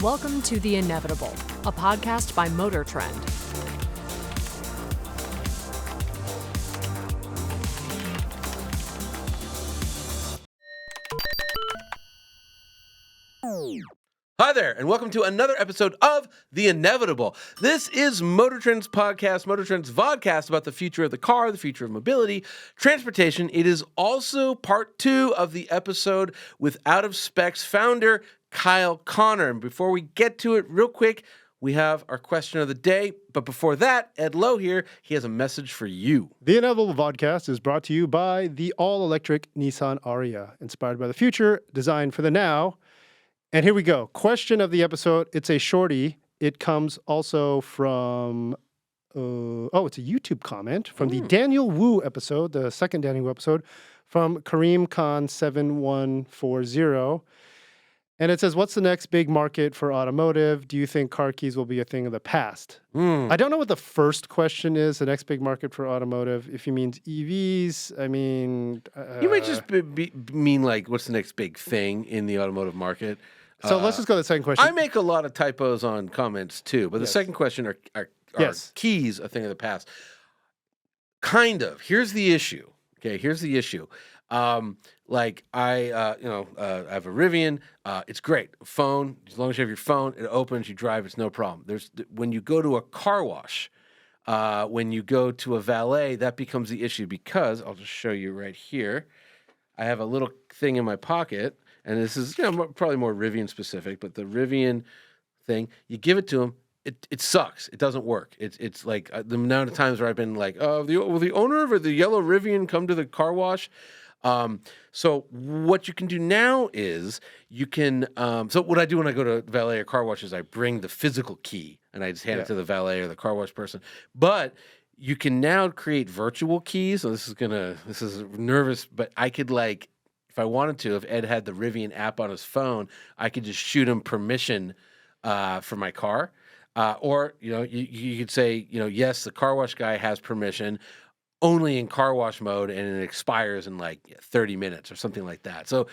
Welcome to The InEVitable, a podcast by MotorTrend. Hi there, and welcome to another episode of The InEVitable. This is MotorTrend's podcast, MotorTrend's vodcast about the future of the car, the future of mobility, transportation. It is also part 2 of the episode with Out of Spec's founder, Kyle Connor. And before we get to it, real quick, we have our question of the day. But before that, Ed Lowe here, he has a message for you. The InEVitable Vodcast is brought to you by the all-electric Nissan Ariya, inspired by the future, designed for the now. And here we go. Question of the episode. It's a shorty. It comes also from, it's a YouTube comment from the Daniel Wu episode, the second Daniel Wu episode, from Kareem Khan 7140. And it says, what's the next big market for automotive? Do you think car keys will be a thing of the past? I don't know what the first question is, the next big market for automotive. If you mean EVs, I mean... you might just mean like, what's the next big thing in the automotive market? So let's just go to the second question. I make a lot of typos on comments too, but the second question are keys a thing of the past? Kind of. Here's the issue. Okay, here's the issue. I have a Rivian. It's great. Phone, as long as you have your phone, it opens, you drive, it's no problem. When you go to a car wash, when you go to a valet, that becomes the issue because I'll just show you right here. I have a little thing in my pocket, and this is probably more Rivian specific, but the Rivian thing, you give it to them, it sucks. It doesn't work. It's like the amount of times where I've been like, will the owner of the yellow Rivian come to the car wash? So what you can do now is you can, so what I do when I go to valet or car wash is I bring the physical key and I just hand it to the valet or the car wash person. But you can now create virtual keys. So this is nervous, but I could if I wanted to, if Ed had the Rivian app on his phone, I could just shoot him permission, for my car. Or, you could say, yes, the car wash guy has permission only in car wash mode, and it expires in 30 minutes or something like that. So,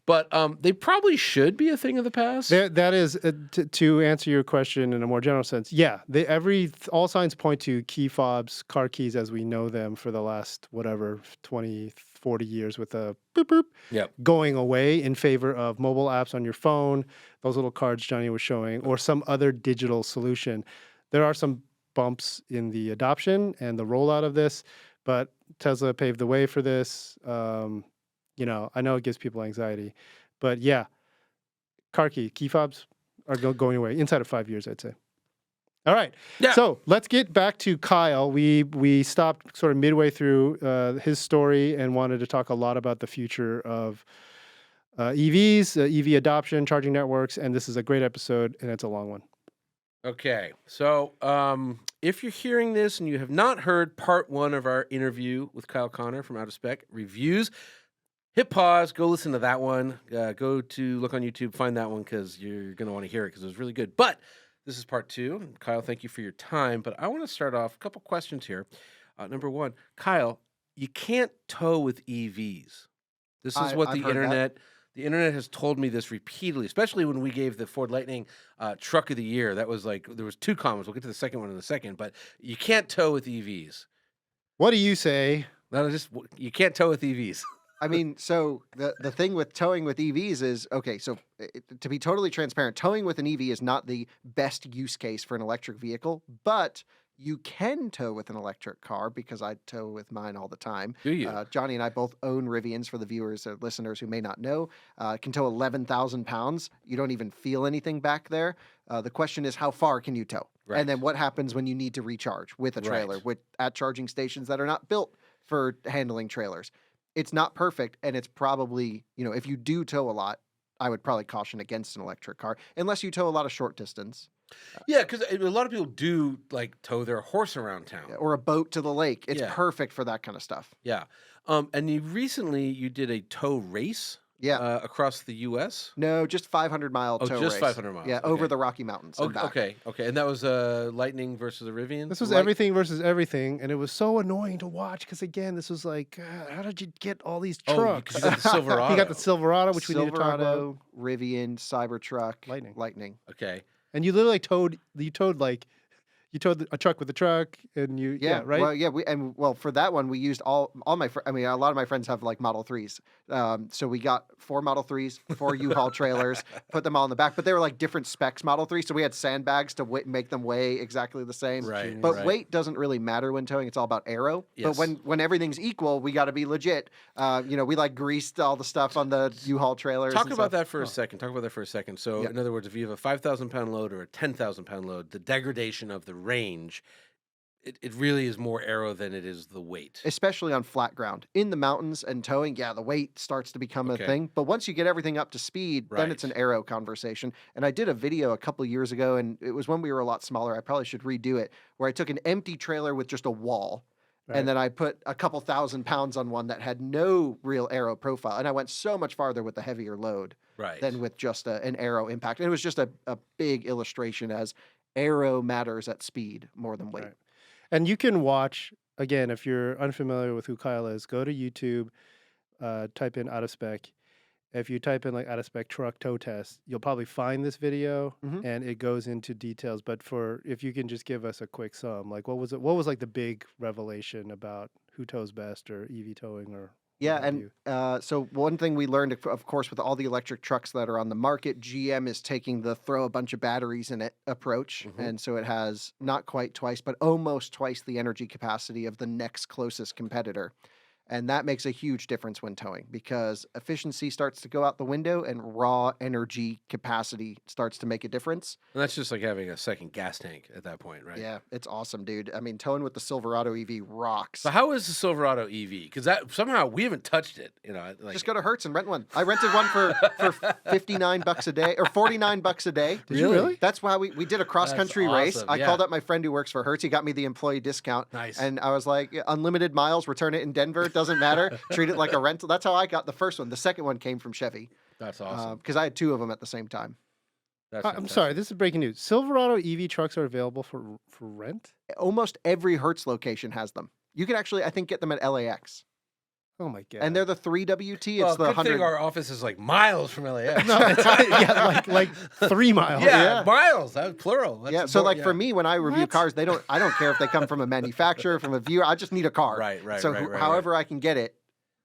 but they probably should be a thing of the past. That is, to answer your question in a more general sense, yeah. All signs point to key fobs, car keys as we know them for the last, 20, 40 years with a boop, boop, going away in favor of mobile apps on your phone, those little cards Jonny was showing, or some other digital solution. There are some bumps in the adoption and the rollout of this, but Tesla paved the way for this. I know it gives people anxiety, but yeah, key fobs are going away inside of 5 years, I'd say. All right. Yeah. So let's get back to Kyle. We stopped sort of midway through his story and wanted to talk a lot about the future of EVs, EV adoption, charging networks, and this is a great episode, and it's a long one. Okay, so if you're hearing this and you have not heard part 1 of our interview with Kyle Connor from Out of Spec Reviews, hit pause, go listen to that one, go to look on YouTube, find that one because you're going to want to hear it because it was really good. But this is part 2. Kyle, thank you for your time. But I want to start off a couple questions here. Number 1, Kyle, you can't tow with EVs. This is what the internet... The internet has told me this repeatedly, especially when we gave the Ford Lightning Truck of the Year. That was there was 2 comments. We'll get to the second one in a second, but you can't tow with EVs. What do you say? You can't tow with EVs. I mean, so the thing with towing with EVs is, to be totally transparent, towing with an EV is not the best use case for an electric vehicle, but you can tow with an electric car because I tow with mine all the time. Do you? Jonny and I both own Rivians for the viewers or listeners who may not know. Can tow 11,000 pounds. You don't even feel anything back there. The question is, how far can you tow? Right. And then what happens when you need to recharge with a trailer at charging stations that are not built for handling trailers? It's not perfect, and it's probably, if you do tow a lot, I would probably caution against an electric car, unless you tow a lot of short distance. Yeah, because a lot of people do tow their horse around town. Or a boat to the lake. It's perfect for that kind of stuff. Yeah. And you did a tow race Yeah. across the U.S.? No, just 500-mile Oh, tow just race. 500 miles. Yeah, Okay. over the Rocky Mountains. Oh, and back. okay. And that was Lightning versus a Rivian? This was everything versus everything, and it was so annoying to watch because, again, this was like, how did you get all these trucks? Oh, you got the Silverado. He got the Silverado, which we need to talk about. Silverado, Rivian, Cybertruck, Lightning. Okay. And you literally towed a truck with a truck, and right? Well, for that one, we used all my. I mean, a lot of my friends have like Model 3s. So we got 4 Model 3s, 4 U-Haul trailers, put them all in the back. But they were like different specs Model 3, so we had sandbags to make them weigh exactly the same. Right. But weight doesn't really matter when towing. It's all about aero. Yes. But when everything's equal, we got to be legit. We like greased all the stuff on the U-Haul trailers. Talk about that for a second. So, in other words, if you have a 5,000-pound load or a 10,000-pound load, the degradation of the range, it really is more aero than it is the weight. Especially on flat ground. In the mountains and towing, the weight starts to become a thing. But once you get everything up to speed, then it's an aero conversation. And I did a video a couple years ago, and it was when we were a lot smaller. I probably should redo it, where I took an empty trailer with just a wall. Right. And then I put a couple 1,000 pounds on one that had no real aero profile. And I went so much farther with the heavier load than with just an aero impact. And it was just a big illustration as aero matters at speed more than weight. Right. And you can watch, again, if you're unfamiliar with who Kyle is, go to YouTube, type in out of spec. If you type in like out of spec truck tow test, you'll probably find this video, and it goes into details. But if you can just give us a quick sum, like what was like the big revelation about who tows best or EV towing or so one thing we learned, of course, with all the electric trucks that are on the market, GM is taking the throw a bunch of batteries in it approach. And so it has not quite twice, but almost twice the energy capacity of the next closest competitor. And that makes a huge difference when towing because efficiency starts to go out the window and raw energy capacity starts to make a difference. And that's just like having a second gas tank at that point, right? Yeah, it's awesome, dude. I mean, towing with the Silverado EV rocks. So how is the Silverado EV? Because that somehow we haven't touched it. Just go to Hertz and rent one. I rented one for $59 a day or $49 a day. Did you really? That's why we did a cross country race. Awesome. I called up my friend who works for Hertz. He got me the employee discount. Nice. And I was like, unlimited miles. Return it in Denver. Doesn't matter. Treat it like a rental. That's how I got the first one. The second one came from Chevy. That's awesome. Because I had 2 of them at the same time. I'm sorry, this is breaking news. Silverado EV trucks are available for rent? Almost every Hertz location has them. You can actually, I think, get them at LAX. Oh my god! And they're the 3WT. Well, it's the good 100. thing our office is like miles from LAX. No, it's like 3 miles. Yeah, miles. That's plural. That's so for me, when I review cars, I don't care if they come from a manufacturer, from a viewer. I just need a car. Right. So however I can get it.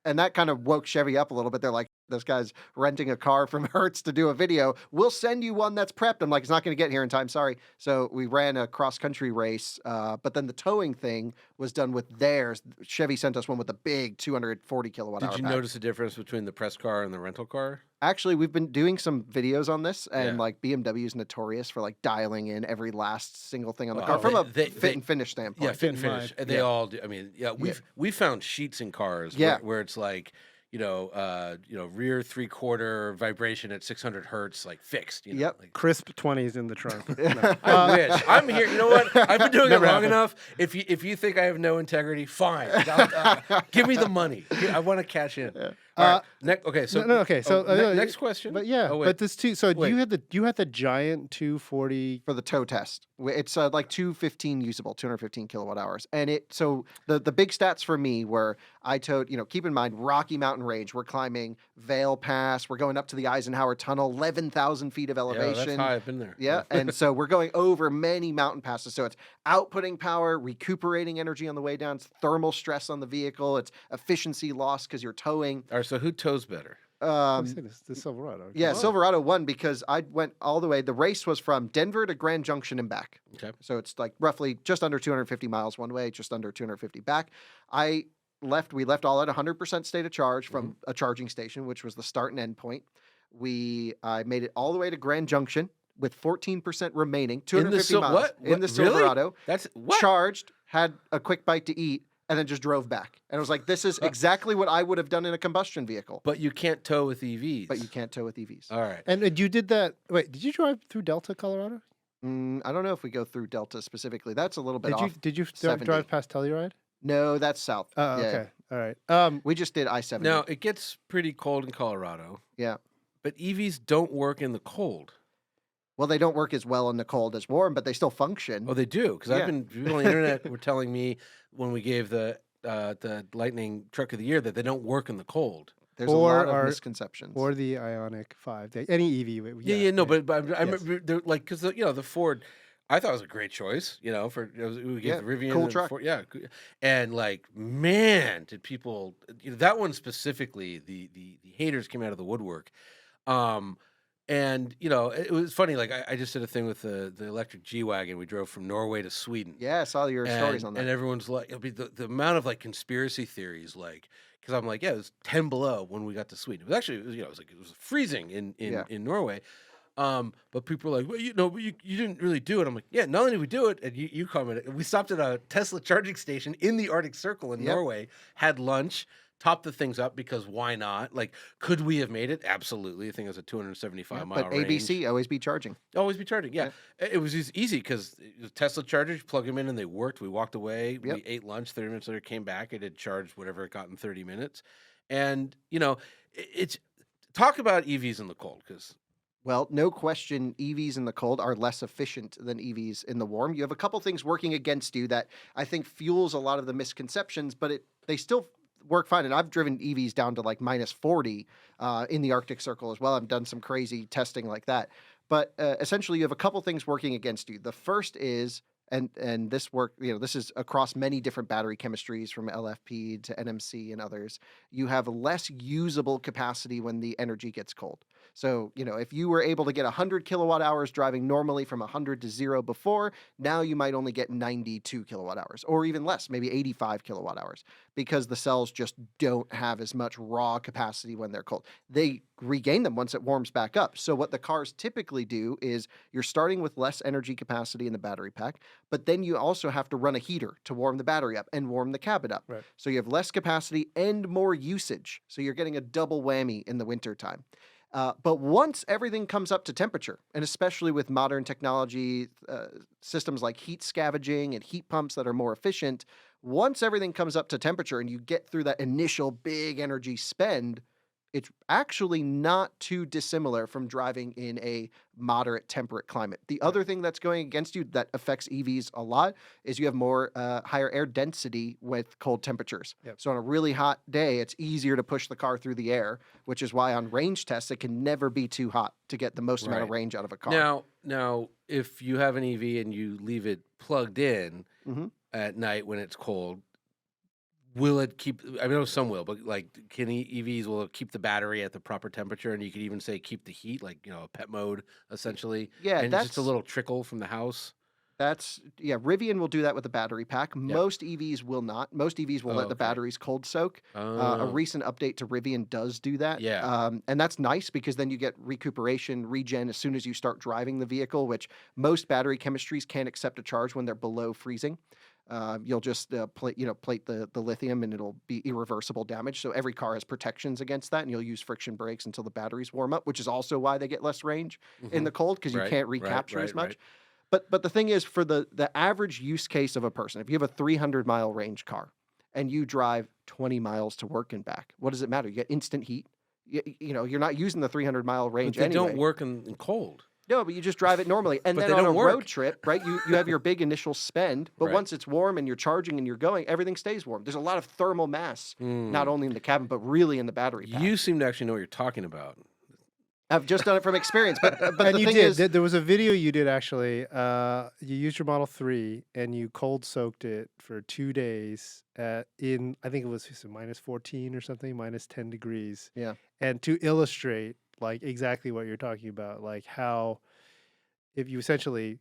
And that kind of woke Chevy up a little bit. They're like, this guy's renting a car from Hertz to do a video. We'll send you one that's prepped. I'm like, it's not going to get here in time. Sorry. So we ran a cross-country race. But then the towing thing was done with theirs. Chevy sent us one with a big 240 kilowatt hour Did you notice a difference between the press car and the rental car? Actually, we've been doing some videos on this, and like BMW is notorious for like dialing in every last single thing on the car from a fit and finish standpoint. Yeah, fit and finish. They all do. I mean, we found sheets in cars where it's like, rear 3/4 vibration at 600 hertz, like fixed. Like, crisp 20s in the trunk. I wish. I'm here. You know what? I've been doing it long enough. If you think I have no integrity, fine. Give me the money. I want to cash in. Yeah. All right. Okay. So next question. But but this too. So you had the giant 240 for the tow test. It's like 215 usable, 215 kilowatt hours, and so the big stats for me were I towed. Keep in mind Rocky Mountain range. We're climbing Vail Pass. We're going up to the Eisenhower Tunnel, 11,000 feet of elevation. Yeah, that's high. I've been there. Yeah, and so we're going over many mountain passes. So it's outputting power, recuperating energy on the way down. It's thermal stress on the vehicle. It's efficiency loss because you're towing. All right, so who tows better? The Silverado. Yeah, Silverado won because I went all the way. The race was from Denver to Grand Junction and back. Okay. So it's like roughly just under 250 miles one way, just under 250 back. We left all at 100% state of charge from a charging station, which was the start and end point. I made it all the way to Grand Junction with 14% remaining, 250 miles. What? In the Silverado. That's what? Charged, had a quick bite to eat, and then just drove back. And I was like, this is exactly what I would have done in a combustion vehicle. But you can't tow with EVs. But you can't tow with EVs. All right. And you did that. Wait, did you drive through Delta, Colorado? I don't know if we go through Delta specifically. That's a little bit off. Did you drive past Telluride? No, that's south. Oh, okay. All right. We just did I-70. Now, it gets pretty cold in Colorado. Yeah. But EVs don't work in the cold. Well, they don't work as well in the cold as warm, but they still function. Oh, they do? Because people on the internet were telling me when we gave the Lightning Truck of the Year that they don't work in the cold. There's a lot of misconceptions. Or the Ioniq 5. Any EV. No, but I remember, like, because, the Ford, I thought it was a great choice, we gave the Rivian. Cool truck. Ford, and, like, man, did people, that one specifically, the haters came out of the woodwork. And, it was funny, like, I just did a thing with the electric G-Wagon. We drove from Norway to Sweden. Yeah, I saw your stories on that. And everyone's like, it'll be the amount of, like, conspiracy theories, like, because I'm like, it was 10 below when we got to Sweden. It was actually, it was freezing in Norway. But people were like, well, but you didn't really do it. I'm like, yeah, not only did we do it, and you commented, we stopped at a Tesla charging station in the Arctic Circle in Norway, had lunch, topped the things up because why not? Like, could we have made it? Absolutely. I think it was a 275 mile range. But ABC, always be charging. Always be charging, yeah. It was just easy because Tesla chargers, you plug them in and they worked. We walked away. We ate lunch. 30 minutes later, came back. It had charged whatever it got in 30 minutes. And, it's talk about EVs in the cold because... Well, no question, EVs in the cold are less efficient than EVs in the warm. You have a couple things working against you that I think fuels a lot of the misconceptions, but they still work fine. And I've driven EVs down to like minus 40 in the Arctic Circle as well. I've done some crazy testing like that. But essentially, you have a couple things working against you. The first is, and this work, this is across many different battery chemistries from LFP to NMC and others. You have less usable capacity when the energy gets cold. So, if you were able to get 100 kilowatt hours driving normally from 100 to 0 before, now you might only get 92 kilowatt hours or even less, maybe 85 kilowatt hours, because the cells just don't have as much raw capacity when they're cold. They regain them once it warms back up. So what the cars typically do is you're starting with less energy capacity in the battery pack, but then you also have to run a heater to warm the battery up and warm the cabin up. Right. So you have less capacity and more usage. So you're getting a double whammy in the wintertime. But once everything comes up to temperature, and especially with modern technology, systems like heat scavenging and heat pumps that are more efficient, once everything comes up to temperature and you get through that initial big energy spend, it's actually not too dissimilar from driving in a moderate temperate climate. The other thing that's going against you that affects EVs a lot is you have more higher air density with cold temperatures. Yep. So on a really hot day, it's easier to push the car through the air, which is why on range tests, it can never be too hot to get the most amount of range out of a car. Now, if you have an EV and you leave it plugged in at night when it's cold, will it keep? I know some will, but like, can EVs will it keep the battery at the proper temperature, and you could even say keep the heat, like a pet mode essentially. Yeah, and just a little trickle from the house. Rivian will do that with the battery pack. Yep. Most EVs will not. Most EVs will let the batteries cold soak. A recent update to Rivian does do that. Yeah. And that's nice because then you get recuperation, regen as soon as you start driving the vehicle, which most battery chemistries can't accept a charge when they're below freezing. You'll just plate the lithium and it'll be irreversible damage. So every car has protections against that, and you'll use friction brakes until the batteries warm up, which is also why they get less range in the cold because you can't recapture as much. But the thing is, for the average use case of a person, if you have a 300-mile range car and you drive 20 miles to work and back, what does it matter? You get instant heat. You're not using the 300-mile range anyway. They don't work in cold. No, but you just drive it normally. And then on a road trip, right, you have your big initial spend, but once it's warm and you're charging and you're going, everything stays warm. There's a lot of thermal mass, not only in the cabin, but really in the battery pack. You seem to actually know what you're talking about. I've just done it from experience. But and the you thing did. is, There was a video you did actually. You used your Model 3 and you cold soaked it for 2 days I think it was minus 14 or something, minus 10 degrees. Yeah. And to illustrate like exactly what you're talking about, like how if you essentially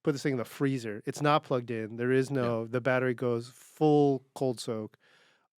put this thing in the freezer, it's not plugged in. There is the battery goes full cold soak.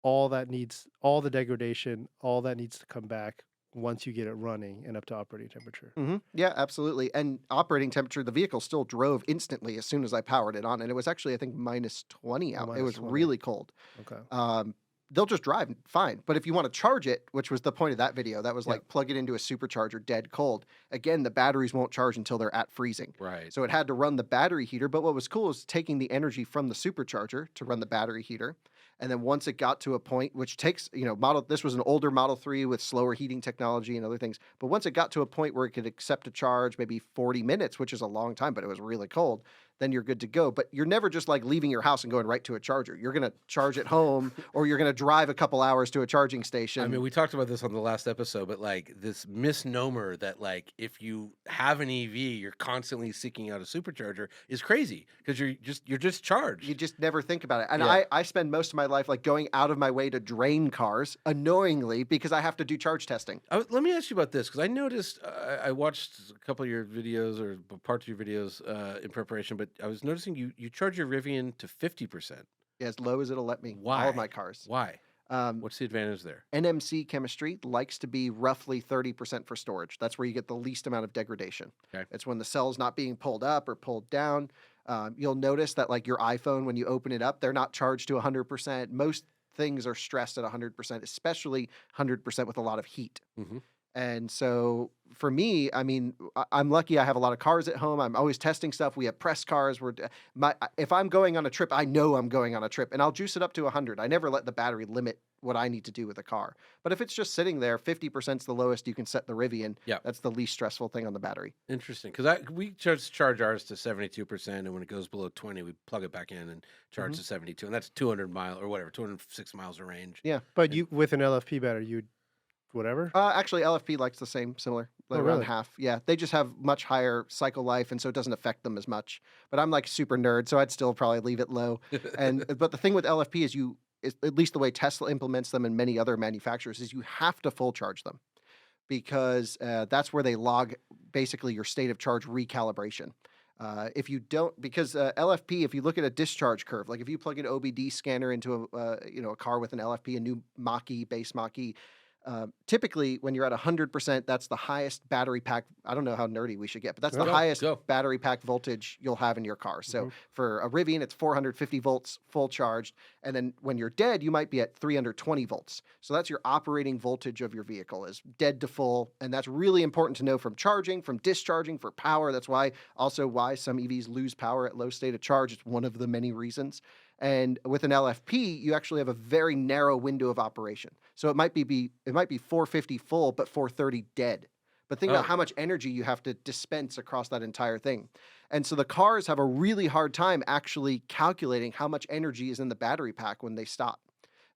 All the degradation, all that needs to come back once you get it running and up to operating temperature. Yeah, absolutely. And operating temperature, the vehicle still drove instantly as soon as I powered it on. And it was actually, I think, minus 20 out. It was 20. really cold. Okay. They'll just drive fine. But if you want to charge it, which was the point of that video, that was like plug it into a supercharger dead cold. Again, the batteries won't charge until they're at freezing. Right. So it had to run the battery heater. But what was cool is taking the energy from the supercharger to run the battery heater. And then once it got to a point, which takes, this was an older Model 3 with slower heating technology and other things. But once it got to a point where it could accept a charge, maybe 40 minutes, which is a long time, but it was really cold, then you're good to go. But you're never just like leaving your house and going right to a charger. You're going to charge at home or you're going to drive a couple hours to a charging station. I mean, we talked about this on the last episode, but like this misnomer that like if you have an EV, you're constantly seeking out a supercharger is crazy because you're just charged. You just never think about it. And I spend most of my life like going out of my way to drain cars annoyingly because I have to do charge testing. Let me ask you about this because I noticed I watched a couple of your videos or parts of your videos in preparation, but I was noticing you charge your Rivian to 50%. Yeah, as low as it'll let me. Why? All of my cars. Why? What's the advantage there? NMC chemistry likes to be roughly 30% for storage. That's where you get the least amount of degradation. Okay. It's when the cell's not being pulled up or pulled down. You'll notice that like your iPhone, when you open it up, they're not charged to 100%. Most things are stressed at 100%, especially 100% with a lot of heat. Mm-hmm. And so for me, I mean, I'm lucky I have a lot of cars at home. I'm always testing stuff. We have press cars. If I'm going on a trip, I know I'm going on a trip and I'll juice it up to 100. I never let the battery limit what I need to do with a car. But if it's just sitting there, 50% is the lowest you can set the Rivian. Yeah. That's the least stressful thing on the battery. Interesting. Because we charge ours to 72%. And when it goes below 20, we plug it back in and charge to 72. And that's 200 miles or whatever, 206 miles of range. Yeah. But you with an LFP battery, you'd whatever? Actually, LFP likes the similar, like around really? half. Yeah, they just have much higher cycle life, and so it doesn't affect them as much. But I'm like super nerd, so I'd still probably leave it low. But the thing with LFP is at least the way Tesla implements them and many other manufacturers is you have to full charge them because that's where they log basically your state of charge recalibration. If you don't, because LFP, if you look at a discharge curve, like if you plug an OBD scanner into a car with an LFP, a new Mach-E, base Mach-E, typically when you're at 100%, that's the highest battery pack. I don't know how nerdy we should get, but that's the highest battery pack voltage you'll have in your car. So for a Rivian, it's 450 volts full charged. And then when you're dead, you might be at 320 volts. So that's your operating voltage of your vehicle is dead to full. And that's really important to know from charging, from discharging, for power. That's why some EVs lose power at low state of charge. It's one of the many reasons. And with an LFP, you actually have a very narrow window of operation. So it might be 450 full, but 430 dead. But think about how much energy you have to dispense across that entire thing. And so the cars have a really hard time actually calculating how much energy is in the battery pack when they stop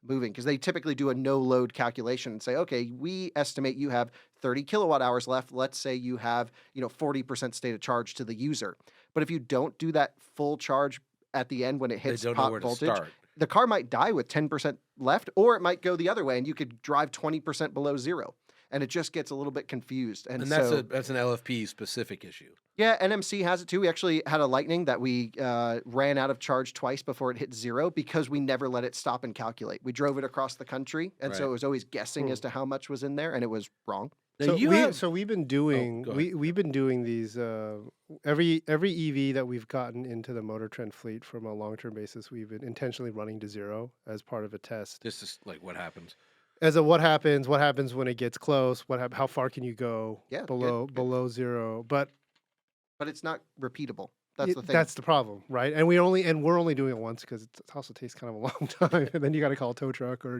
moving, because they typically do a no load calculation and say, okay, we estimate you have 30 kilowatt hours left. Let's say you have 40% state of charge to the user. But if you don't do that full charge at the end when it hits pot voltage, the car might die with 10% left, or it might go the other way and you could drive 20% below zero. And it just gets a little bit confused. And that's an LFP specific issue. Yeah, NMC has it too. We actually had a Lightning that we ran out of charge twice before it hit zero because we never let it stop and calculate. We drove it across the country, and so it was always guessing as to how much was in there, and it was wrong. So we've been doing we've been doing these every EV that we've gotten into the MotorTrend fleet from a long-term basis. We've been intentionally running to zero as part of a test. This is like what happens. As a what happens when it gets close, how far can you go below zero? But it's not repeatable. That's the thing. That's the problem, right? And we're only doing it once because it also takes kind of a long time, and then you got to call a tow truck or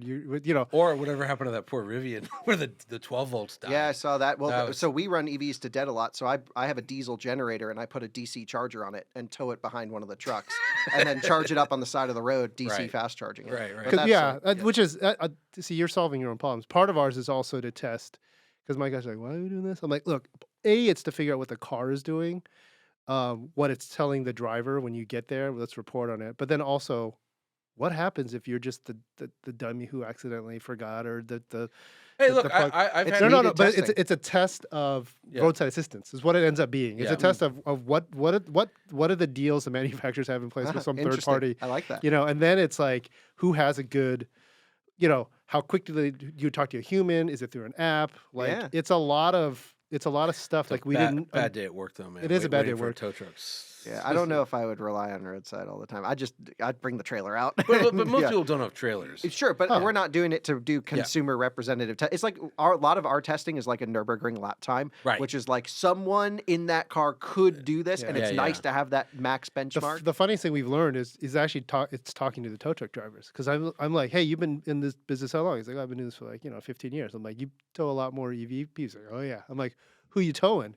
or whatever happened to that poor Rivian where the 12 volts died. Yeah, I saw that. Well, so we run EVs to dead a lot. So I have a diesel generator and I put a DC charger on it and tow it behind one of the trucks, and then charge it up on the side of the road, DC fast charging it. Right. Which is see, you're solving your own problems. Part of ours is also to test, because my guy's like, why are you doing this? I'm like, look, it's to figure out what the car is doing. What it's telling the driver when you get there, let's report on it. But then also, what happens if you're just the dummy who accidentally forgot or the Hey, look, I've had but it's a test of roadside assistance is what it ends up being. It's a test of what are the deals the manufacturers have in place with some third party. I like that. And then it's like, who has a good, how quickly do you talk to a human? Is it through an app? It's a lot of stuff. It's a bad day at work though, man. It is a bad day at for work. Tow trucks Yeah, I don't know if I would rely on roadside all the time. I'd bring the trailer out. But most Yeah. people don't have trailers. Sure, but we're not doing it to do consumer representative. It's like a lot of our testing is like a Nürburgring lap time, which is like someone in that car could do this, and it's nice to have that max benchmark. The funniest thing we've learned is actually it's talking to the tow truck drivers, because I'm like, hey, you've been in this business how long? He's like, I've been doing this for 15 years. I'm like, you tow a lot more EV. He's like, oh yeah. I'm like, who you towing?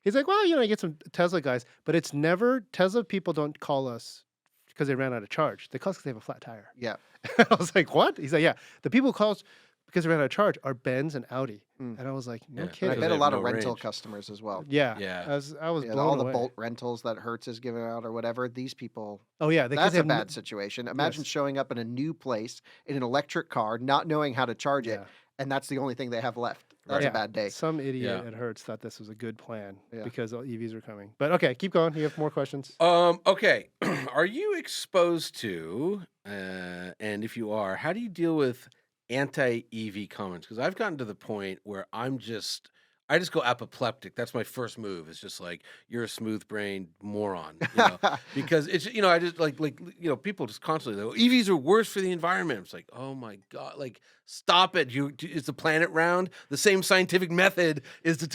He's like, well, I get some Tesla guys, but it's never Tesla people don't call us because they ran out of charge. They call us because they have a flat tire. Yeah. I was like, what? He's like, yeah. The people who call us because they ran out of charge are Benz and Audi. And I was like, no kidding. I bet a lot of rental customers as well. Yeah. I was blown all away. the Bolt rentals that Hertz is giving out or whatever. These people. Oh yeah, that's a bad situation. Imagine showing up in a new place in an electric car, not knowing how to charge it, and that's the only thing they have left. That's a bad day. Some idiot at Hertz thought this was a good plan because EVs are coming. But okay, keep going. You have more questions. Okay. Are you exposed to, and if you are, how do you deal with anti-EV comments? Because I've gotten to the point where I just go apoplectic. That's my first move. It's just like, you're a smooth-brained moron, because it's, I just like, people just constantly go, EVs are worse for the environment. It's like, oh my God, like, stop it. Is the planet round? The same scientific method is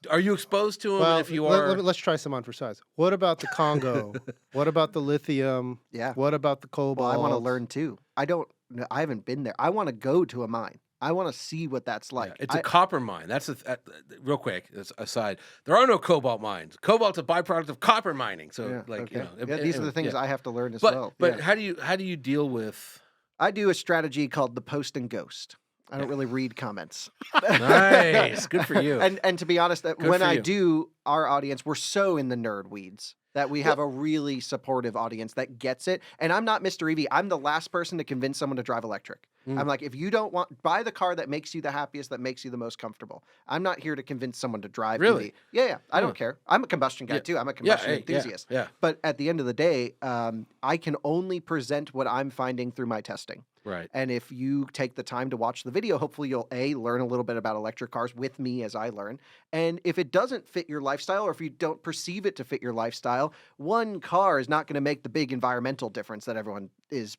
are you exposed to them? Well, if you are, let's try some on for size. What about the Congo? What about the lithium? Yeah. What about the cobalt? Well, I want to learn too. I haven't been there. I want to go to a mine. I want to see what that's like. It's a copper mine. That's real quick. That's aside. There are no cobalt mines. Cobalt's a byproduct of copper mining. So, these are the things I have to learn as well. But how do you deal with? I do a strategy called the post and ghost. I don't really read comments. Nice, good for you. And to be honest, when I do, our audience, we're so in the nerd weeds that we have a really supportive audience that gets it. And I'm not Mr. EV. I'm the last person to convince someone to drive electric. I'm like, if you don't buy the car that makes you the happiest, that makes you the most comfortable. I'm not here to convince someone to drive EV. Yeah. I don't care. I'm a combustion guy too. I'm a combustion enthusiast. But at the end of the day, I can only present what I'm finding through my testing. Right. And if you take the time to watch the video, hopefully you'll learn a little bit about electric cars with me as I learn. And if it doesn't fit your lifestyle, or if you don't perceive it to fit your lifestyle, one car is not going to make the big environmental difference that everyone is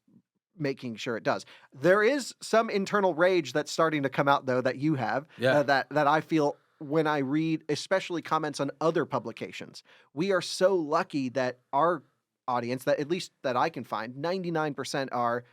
making sure it does. There is some internal rage that's starting to come out, though, that you have, that I feel when I read, especially comments on other publications. We are so lucky that our audience, that at least that I can find, 99% are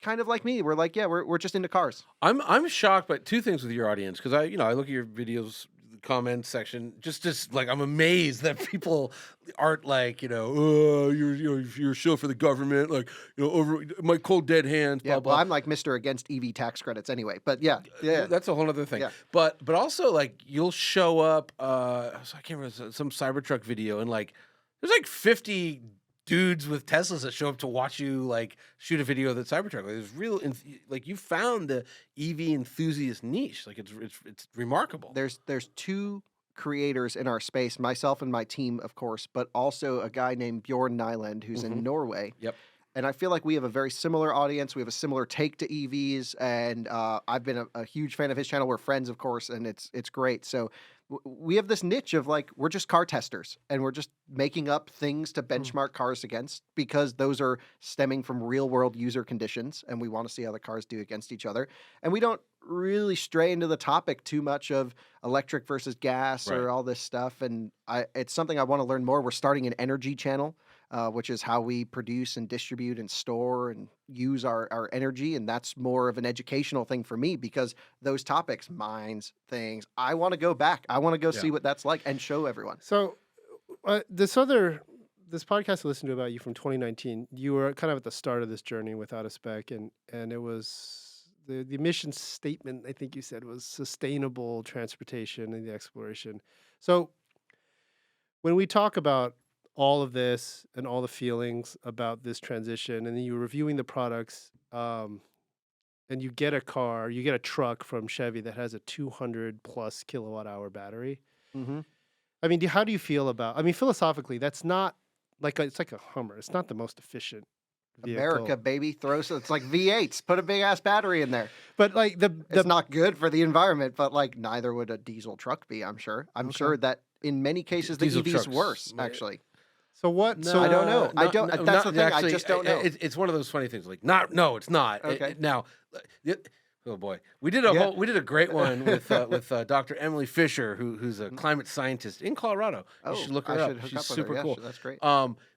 kind of like me. We're like, we're just into cars. I'm shocked by two things with your audience, because I look at your videos, the comment section, just like, I'm amazed that people aren't like, you're a shill for the government, like, over my cold dead hands. Blah, blah. Well, I'm like Mr. Against EV tax credits anyway. But yeah, that's a whole other thing. Yeah. But also, like, you'll show up. I can't remember, some Cybertruck video, and like, there's like 50 dudes with Teslas that show up to watch you like shoot a video of the Cybertruck. Like, it's real, like, you found the EV enthusiast niche. Like, it's remarkable. There's two creators in our space, myself and my team, of course, but also a guy named Bjorn Nyland who's in Norway. Yep. And I feel like we have a very similar audience. We have a similar take to EVs, and I've been a huge fan of his channel. We're friends, of course, and it's great. So we have this niche of like, we're just car testers, and we're just making up things to benchmark cars against, because those are stemming from real world user conditions, and we want to see how the cars do against each other. And we don't really stray into the topic too much of electric versus gas or all this stuff. And it's something I want to learn more. We're starting an energy channel, which is how we produce and distribute and store and use our energy. And that's more of an educational thing for me, because those topics, mines, things, I want to go back. I want to go see what that's like and show everyone. So this podcast I listened to about you from 2019, you were kind of at the start of this journey without a Spec, and it was the mission statement, I think you said, was sustainable transportation and the exploration. So when we talk about all of this and all the feelings about this transition, and then you're reviewing the products, and you get a truck from Chevy that has a 200 plus kilowatt hour battery. I mean, how do you feel about, philosophically, that's not like it's like a Hummer. It's not the most efficient vehicle. America, baby, it's like V8s. Put a big ass battery in there. But like it's not good for the environment, but like neither would a diesel truck be, I'm sure. I'm sure that in many cases the EV's worse, actually. So what? No, so I don't know. I don't. no, That's not- the thing. actually, I just don't know. It's one of those funny things. Like, not. No, it's not. Okay. Now, oh boy, we did a great one with Dr. Emily Fisher, who's a climate scientist in Colorado. You should look her I up. should hook She's up with super her. cool. Yeah, that's great.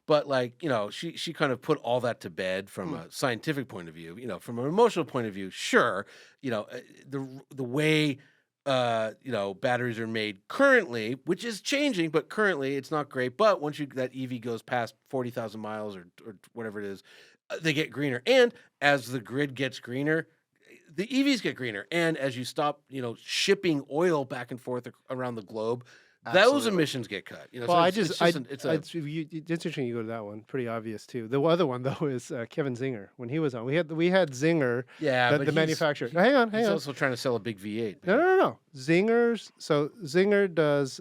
But like, she kind of put all that to bed from a scientific point of view. From an emotional point of view, sure. The way batteries are made currently, which is changing, but currently it's not great. But once that EV goes past 40,000 miles or whatever it is, they get greener. And as the grid gets greener, the EVs get greener. And as you stop, shipping oil back and forth around the globe, those Absolutely. emissions get cut. Well, so I it's just, just I, an- it's I, a it's interesting you go to that one. Pretty obvious too. The other one though is Kevin Zinger when he was on. We had Zinger, yeah, the but he's- manufacturer. No, hang on. He's also trying to sell a big V8. No. Zinger does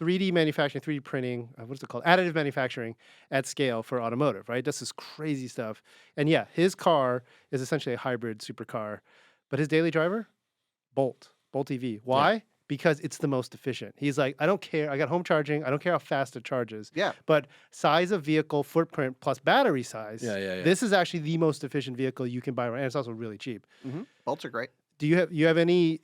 3D manufacturing, 3D printing. What's it called? Additive manufacturing at scale for automotive. Right? That's this crazy stuff. And yeah, his car is essentially a hybrid supercar, but his daily driver, Bolt EV. Why? Yeah. Because it's the most efficient. He's like, I don't care. I got home charging. I don't care how fast it charges. Yeah. But size of vehicle, footprint plus battery size. Yeah. This is actually the most efficient vehicle you can buy, and it's also really cheap. Bolts are great. Do you have any?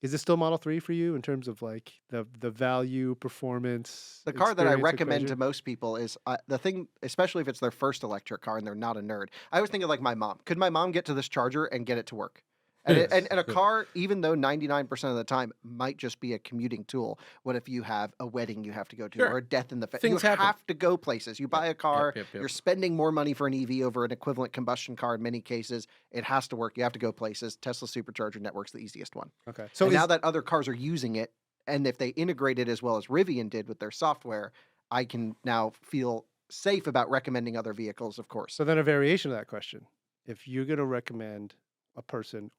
Is this still Model 3 for you in terms of like the value, performance? The car that I experience recommend to equation? most people is the thing, especially if it's their first electric car and they're not a nerd. I always think of like my mom. Could my mom get to this charger and get it to work? And a car, even though 99% of the time might just be a commuting tool, what if you have a wedding you have to go to Sure. or a death in the family? Things You happen. have to go places. You buy a car, Yep. you're spending more money for an EV over an equivalent combustion car in many cases. It has to work. You have to go places. Tesla Supercharger Network's the easiest one. Okay. So So now that other cars are using it, and if they integrate it as well as Rivian did with their software, I can now feel safe about recommending other vehicles, of course. so then a variation of that question: if you're going to recommend a person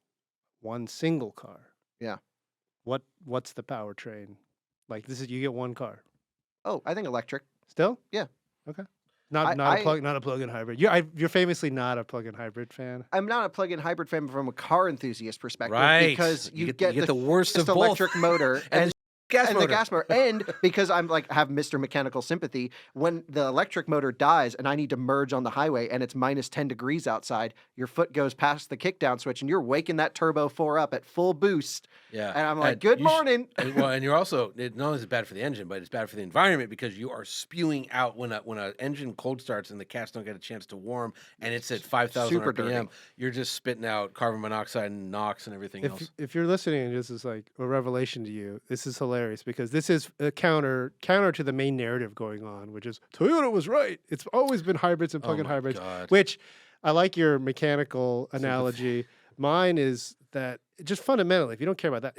one single car, Yeah. what's the powertrain? Like this is you get one car. Oh, I think electric. Still? Yeah. Okay. I- Not a plug-in hybrid. You're famously not a plug-in hybrid fan. I'm not a plug-in hybrid fan from a car enthusiast perspective, Right. because you get the worst of just both. electric motor and Gas and motor. the gas motor. And because I'm like have Mr. Mechanical sympathy, when the electric motor dies and I need to merge on the highway and it's minus 10 degrees outside, your foot goes past the kickdown switch and you're waking that turbo 4 up at full boost. Yeah. And I'm like, And good you sh- morning. and you're also, not only is it bad for the engine, but it's bad for the environment because you are spewing out when an engine cold starts and the cats don't get a chance to warm and it's at 5,000 Super RPM. dirty. You're just spitting out carbon monoxide and NOx and everything else. If you're listening and this is like a revelation to you, this is hilarious because this is a counter to the main narrative going on, which is Toyota was right. It's always been hybrids and plug-in my hybrids, God. which I like your mechanical analogy. Mine is that just fundamentally, if you don't care about that,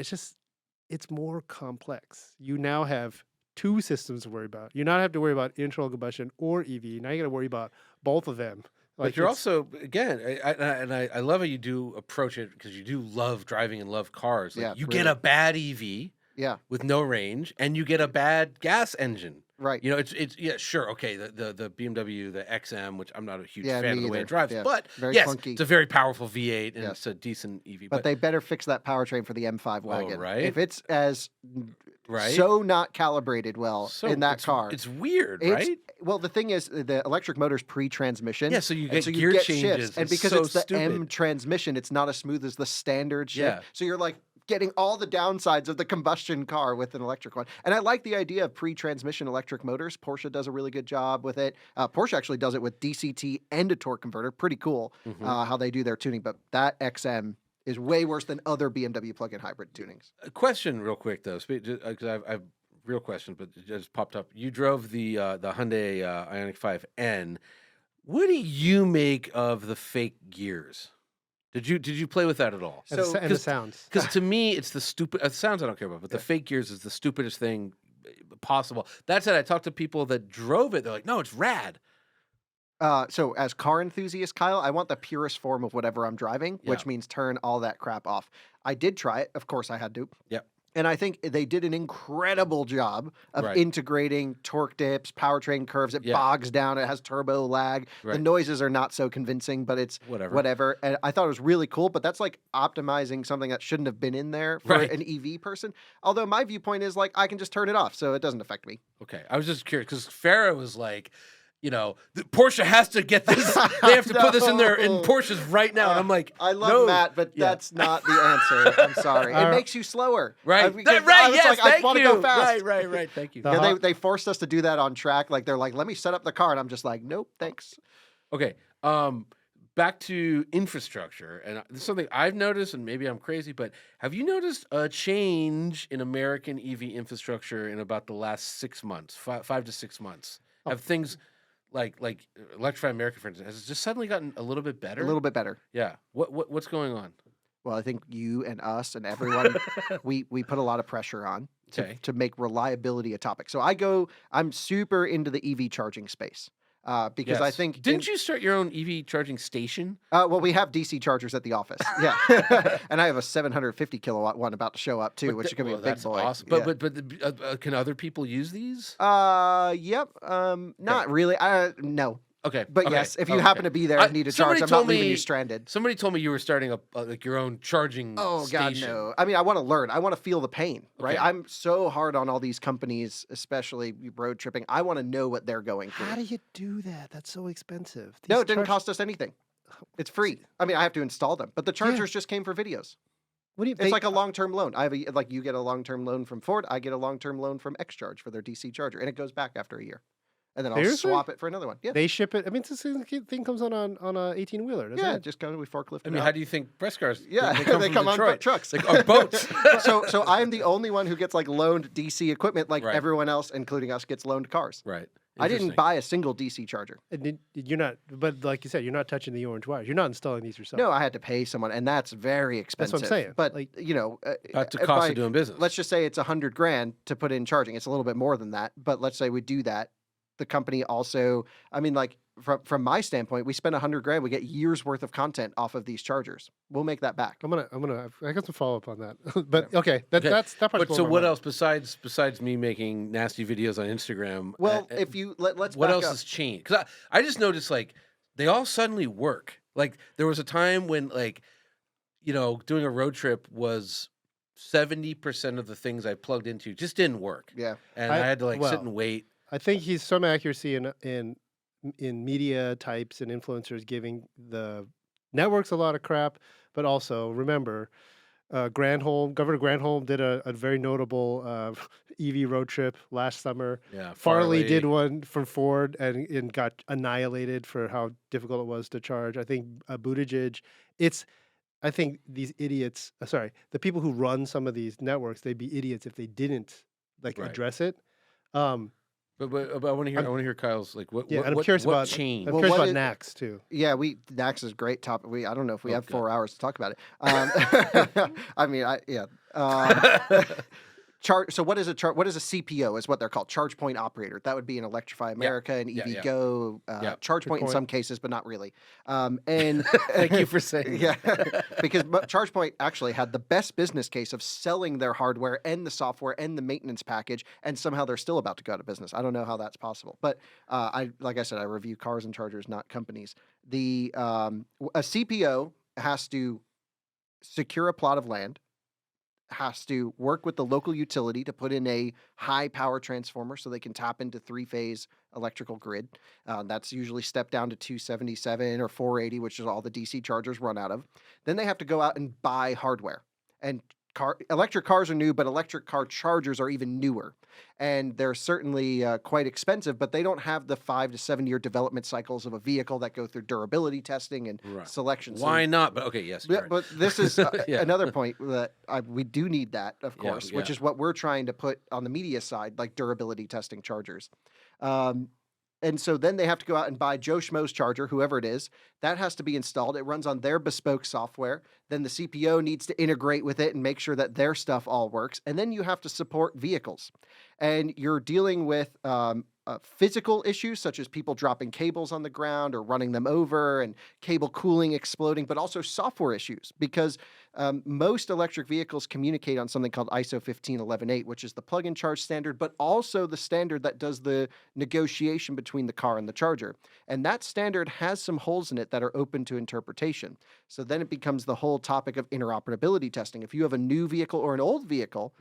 it's more complex. You now have two systems to worry about. You not have to worry about internal combustion or EV. Now you got to worry about both of them. But you're it's- also, again, I love how you do approach it because you do love driving and love cars. Like Yeah, you get really. a bad EV Yeah, with no range and you get a bad gas engine. right. It's yeah, sure, okay. The BMW, the XM, which I'm not a huge Yeah, fan of me the way either. it drives, Yeah, but very yes, clunky. it's a very powerful V8 and Yes. it's a decent EV. But they better fix that powertrain for the M5 Oh, wagon. right? If it's as right, so not calibrated well So in that it's, car. it's weird, It's- right? Well, the thing is, the electric motor's pre-transmission. Yeah, so you and get so gear get changes. shifts, and It's because so it's the M stupid. transmission, it's not as smooth as the standard shift. Yeah. So you're like getting all the downsides of the combustion car with an electric one. And I like the idea of pre-transmission electric motors. Porsche does a really good job with it. Porsche actually does it with DCT and a torque converter. Pretty cool Mhm. how they do their tuning. But that XM is way worse than other BMW plug-in hybrid tunings. A question, real quick though, because I've real question, but it just popped up. You drove the Hyundai Ioniq 5N. What do you make of the fake gears? Did you play with that at all? and the So- sa- and the sounds. Because to me, it's the stupid. Sounds I don't care about, but the Yeah. fake gears is the stupidest thing possible. That said, I talked to people that drove it. They're like, "No, it's rad." So as car enthusiast, Kyle, I want the purest form of whatever I'm driving, which Yeah. means turn all that crap off. I did try it. Of course I had to. Yep. And I think they did an incredible job of Right. integrating torque dips, powertrain curves. It Yeah. bogs down. It has turbo lag. The Right. noises are not so convincing, but it's Whatever. And I thought it was really cool, but that's like optimizing something that shouldn't have been in there for Right. an EV person. Although my viewpoint is like, I can just turn it off, so it doesn't affect me. Okay, I was just curious because Farah was like, Porsche has to get this. They have to put this in there in No. Porsches right now. And I'm like, I love no. Matt, but Yeah. that's not the answer. I'm sorry. It makes you slower. Right. Because Right. I was Yes. like, I Thank want to you. go fast. Right. Thank you. The- They forced us to do that on track. Like they're like, let me set up the car, and I'm just like, nope, thanks. Okay. Back to infrastructure, and this is something I've noticed, and maybe I'm crazy, but have you noticed a change in American EV infrastructure in about the last 6 months, 5 to 6 months? Have things like Electrify America, for instance, has it just suddenly gotten a little bit better? A little bit better. Yeah. What's going on? Well, I think you and us and everyone, we put a lot of pressure on to make reliability a topic. So I'm super into the EV charging space. Because I Yes. think Didn't you start your own EV charging station? well, we have DC chargers at the office, yeah, and I have a 750 kilowatt one about to show up too, which is gonna be a big That's boy. awesome. Yeah. But can other people use these? Yep. Not really. No. Okay. But okay, yes, if you okay. happen to be there and need a charge, somebody I'm not told leaving me- you stranded. Somebody told me you were starting like your own charging Oh God, station. no! I mean, I want to learn. I want to feel the pain, right? Okay. I'm so hard on all these companies, especially road tripping. I want to know what they're going through. How do you do that? That's so expensive. No, These it didn't charge- cost us anything. It's free. I mean, I have to install them, but the chargers just came for videos. What do you? It's like a long-term loan. I have like you get a long-term loan from Ford. I get a long-term loan from XCharge for their DC charger, and it goes back after a year, and then I'll Seriously? swap it for another one. Yeah, They ship it. I mean, this thing comes on a 18-wheeler, doesn't yeah. it? Just kind of we forklift. I it mean, out. how do you think press cars? Yeah, they come, they from come on Detroit. trucks. Like, or boats. so I am the only one who gets like loaned DC equipment, like Right. everyone else, including us, gets loaned cars. Right. I didn't Interesting. buy a single DC charger. You're not, but like you said, you're not touching the orange wires. You're not installing these yourself. No, I had to pay someone, and that's very That's expensive. what I'm saying. But Like- That's the if cost I- of doing business. Let's just say it's $100,000 to put in charging. It's a little bit more than that, but let's say we do that. The company also, I mean, like from my standpoint, we spend $100,000. We get years worth of content off of these chargers. We'll make that back. I got some follow up on that. But okay, that's that part's But so blowing my what mind. else besides me making nasty videos on Instagram? Well, if you let's what back else up. has changed? Because I just noticed like they all suddenly work. Like there was a time when like doing a road trip was 70% of the things I plugged into just didn't work, Yeah. and I had to sit well, and wait. I think he's some accuracy in media types and influencers giving the networks a lot of crap, but also remember, Governor Granholm did a very notable EV road trip last summer. Yeah, Farley did one from Ford and got annihilated for how difficult it was to charge. I think Buttigieg, I think these idiots, the people who run some of these networks, they'd be idiots if they didn't Right. address it. But I want to hear Kyle's like what Yeah, and I'm what, curious what about changed. I'm Well, curious what about is- NACS too. Yeah, NACS is a great topic. I don't know if we have Okay. 4 hours to talk about it. I mean, yeah. So what is a CPO? Is what they're called, charge point operator. That would be an Electrify America and Yeah, EV yeah. Go, Yeah. charge point in point. some cases, but not really. And Thank you for saying yeah, that. because ChargePoint actually had the best business case of selling their hardware and the software and the maintenance package, and somehow they're still about to go out of business. I don't know how that's possible, but like I said, I review cars and chargers, not companies. A CPO has to secure a plot of land, has to work with the local utility to put in a high power transformer so they can tap into 3-phase electrical grid. That's usually stepped down to 277 or 480, which is all the DC chargers run out of. Then they have to go out and buy hardware. And electric cars are new, but electric car chargers are even newer. And they're certainly quite expensive, but they don't have the 5 to 7 year development cycles of a vehicle that go through durability testing and Right. selection. So Why not? But okay, yes. you're yeah, right. but this is Yeah. another point that we do need that, of Yeah, course, which yeah. is what we're trying to put on the media side, like durability testing chargers. And so then they have to go out and buy Joe Schmo's charger, whoever it is. That has to be installed. It runs on their bespoke software. Then the CPO needs to integrate with it and make sure that their stuff all works. And then you have to support vehicles. And you're dealing with physical issues, such as people dropping cables on the ground or running them over and cable cooling exploding, but also software issues because Most electric vehicles communicate on something called ISO 15118, which is the plug-in charge standard, but also the standard that does the negotiation between the car and the charger. And that standard has some holes in it that are open to interpretation. So then it becomes the whole topic of interoperability testing. If you have a new vehicle or an old vehicle,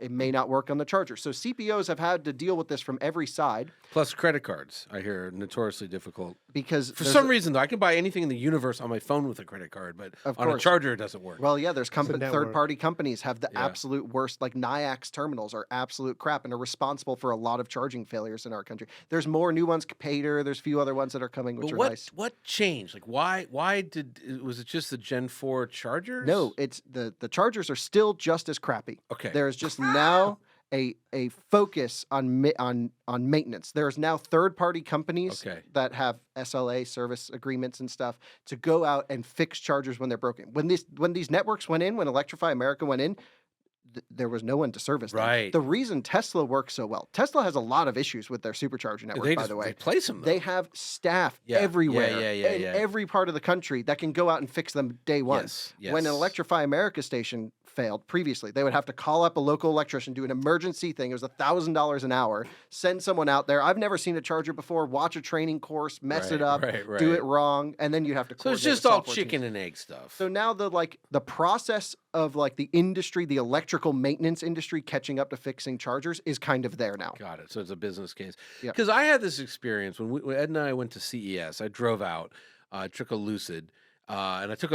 it may not work on the charger. So CPOs have had to deal with this from every side. Plus credit cards, I hear, are notoriously difficult. Because for some reason, though, I can buy anything in the universe on my phone with a credit card, but on a charger, it doesn't work. Well, yeah, there's third-party companies have the absolute worst, like NACS terminals are absolute crap and are responsible for a lot of charging failures in our country. There's more new ones, Capator, there's a few other ones that are coming, which are nice. What changed? Like, was it just the Gen 4 chargers? No, it's the chargers are still just as crappy. Okay. There's just now a focus on maintenance. There's now third-party companies that have SLA service agreements and stuff to go out and fix chargers when they're broken. When these networks went in, when Electrify America went in, there was no one to service them. Right. The reason Tesla works so well, Tesla has a lot of issues with their supercharger network, by the way. They replace them, though. They have staff everywhere in every part of the country that can go out and fix them day one. Yes. When an Electrify America station failed previously, they would have to call up a local electrician, do an emergency thing. It was $1,000 an hour, send someone out there. I've never seen a charger before, watch a training course, mess it up, do it wrong, and then you have to coordinate. So it's just all chicken and egg stuff. So now the process of like the industry, the electrical maintenance industry catching up to fixing chargers is kind of there now. Got it. So it's a business case. Because I had this experience when Ed and I went to CES. I drove out, took a Lucid, and I took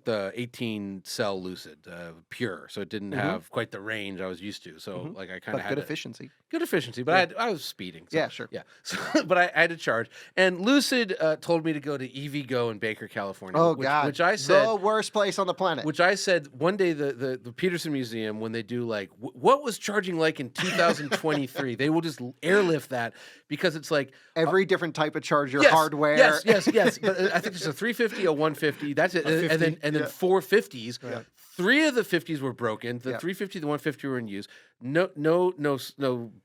the 18 cell Lucid pure, so it didn't have quite the range I was used to. So like I kind of had good efficiency. Good efficiency, but I was speeding. So, yeah, sure. Yeah, so, but I had to charge. And Lucid told me to go to EVgo in Baker, California. Oh, God. Which I said... the worst place on the planet. Which I said one day the Peterson Museum, when they do like, what was charging like in 2023? They will just airlift that because it's like... every different type of charger, hardware. Yes. But I think there's a 350, a 150. That's it. 50, and then 4 50s. Yeah. 3 of the 50s were broken. The 350, the 150 were in use. No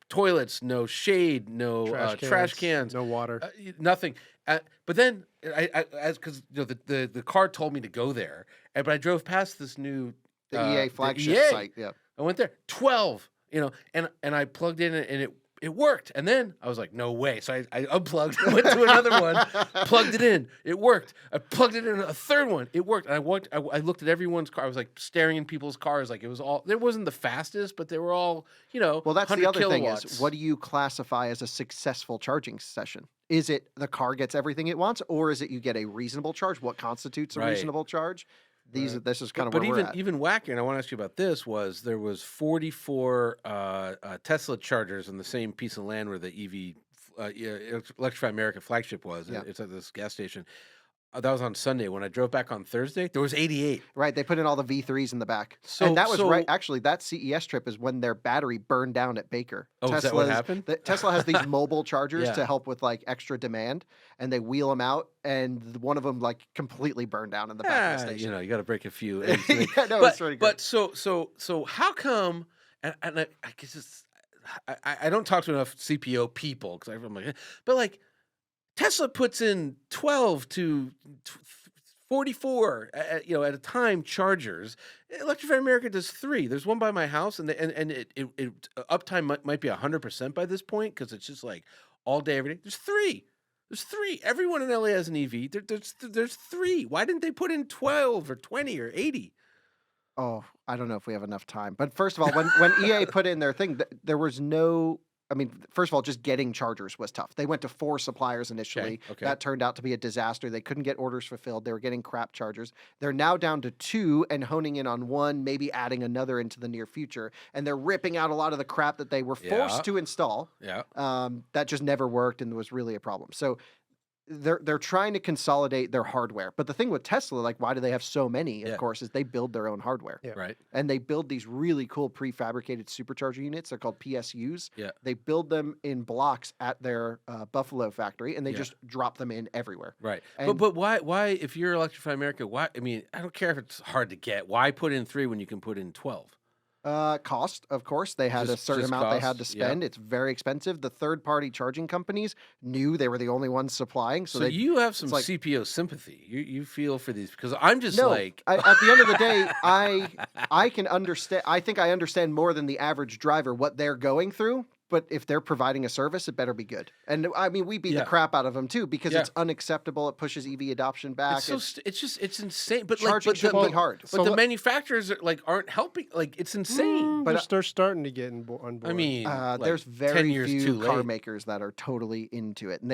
toilets, no shade, no trash cans, no water, nothing. But then because the car told me to go there, but I drove past this new EA flagship site. Yeah, I went there. 12, and I plugged in and it worked. And then I was like, no way. So I unplugged, went to another one, plugged it in. It worked. I plugged it in a third one. It worked. And I looked at everyone's car. I was like staring in people's cars. Like it wasn't the fastest, but they were all, Well, that's the other kilowatts. thing is, what do you classify as a successful charging session? Is it the car gets everything it wants, or is it you get a reasonable charge? What constitutes a reasonable charge? This is kind of where we're at. But even wackier, and I want to ask you about this, there was 44 Tesla chargers on the same piece of land where the Electrify America flagship was. Yeah. It's at this gas station. That was on Sunday. When I drove back on Thursday, there was 88. Right, they put in all the V3s in the back. And that was right. Actually, that CES trip is when their battery burned down at Baker. Oh, is that what happened? Tesla has these mobile chargers to help with like extra demand, and they wheel them out, and one of them like completely burned down in the back of the station. You got to break a few. It's really good. But so how come? And I guess I don't talk to enough CPO people because I'm like, but like. Tesla puts in 12 to 44, at a time chargers. Electrify America does 3. There's one by my house, and uptime might be 100% by this point because it's just like all day, every day. There's 3. There's 3. Everyone in LA has an EV. There's 3. Why didn't they put in 12 or 20 or 80? Oh, I don't know if we have enough time. But first of all, when EA put in their thing, there was no. I mean, first of all, just getting chargers was tough. They went to 4 suppliers initially. Okay. That turned out to be a disaster. They couldn't get orders fulfilled. They were getting crap chargers. They're now down to 2 and honing in on 1, maybe adding another into the near future. And they're ripping out a lot of the crap that they were forced to install. Yeah. That just never worked and was really a problem. So they're trying to consolidate their hardware. But the thing with Tesla, like why do they have so many, of course, is they build their own hardware. Yeah. Right. And they build these really cool prefabricated supercharger units. They're called PSUs. Yeah. They build them in blocks at their Buffalo factory, and they just drop them in everywhere. Right. But why, if you're Electrify America, why, I mean, I don't care if it's hard to get. Why put in 3 when you can put in 12? Cost, of course. They had a certain just amount they had to cost, yeah. spend. It's very expensive. The third-party charging companies knew they were the only ones supplying. So you have some like, CPO sympathy. You feel for these because I'm just no, like at the end of the day, I can understand. I think I understand more than the average driver what they're going through. But if they're providing a service, it better be good. And I mean, we beat the crap out of them too because it's unacceptable. It pushes EV adoption back. It's insane. But charging shouldn't be hard. But the manufacturers aren't helping. Like it's insane. But they're starting to get on board. I mean, there's 10 very years few too car late. makers that are totally into it, and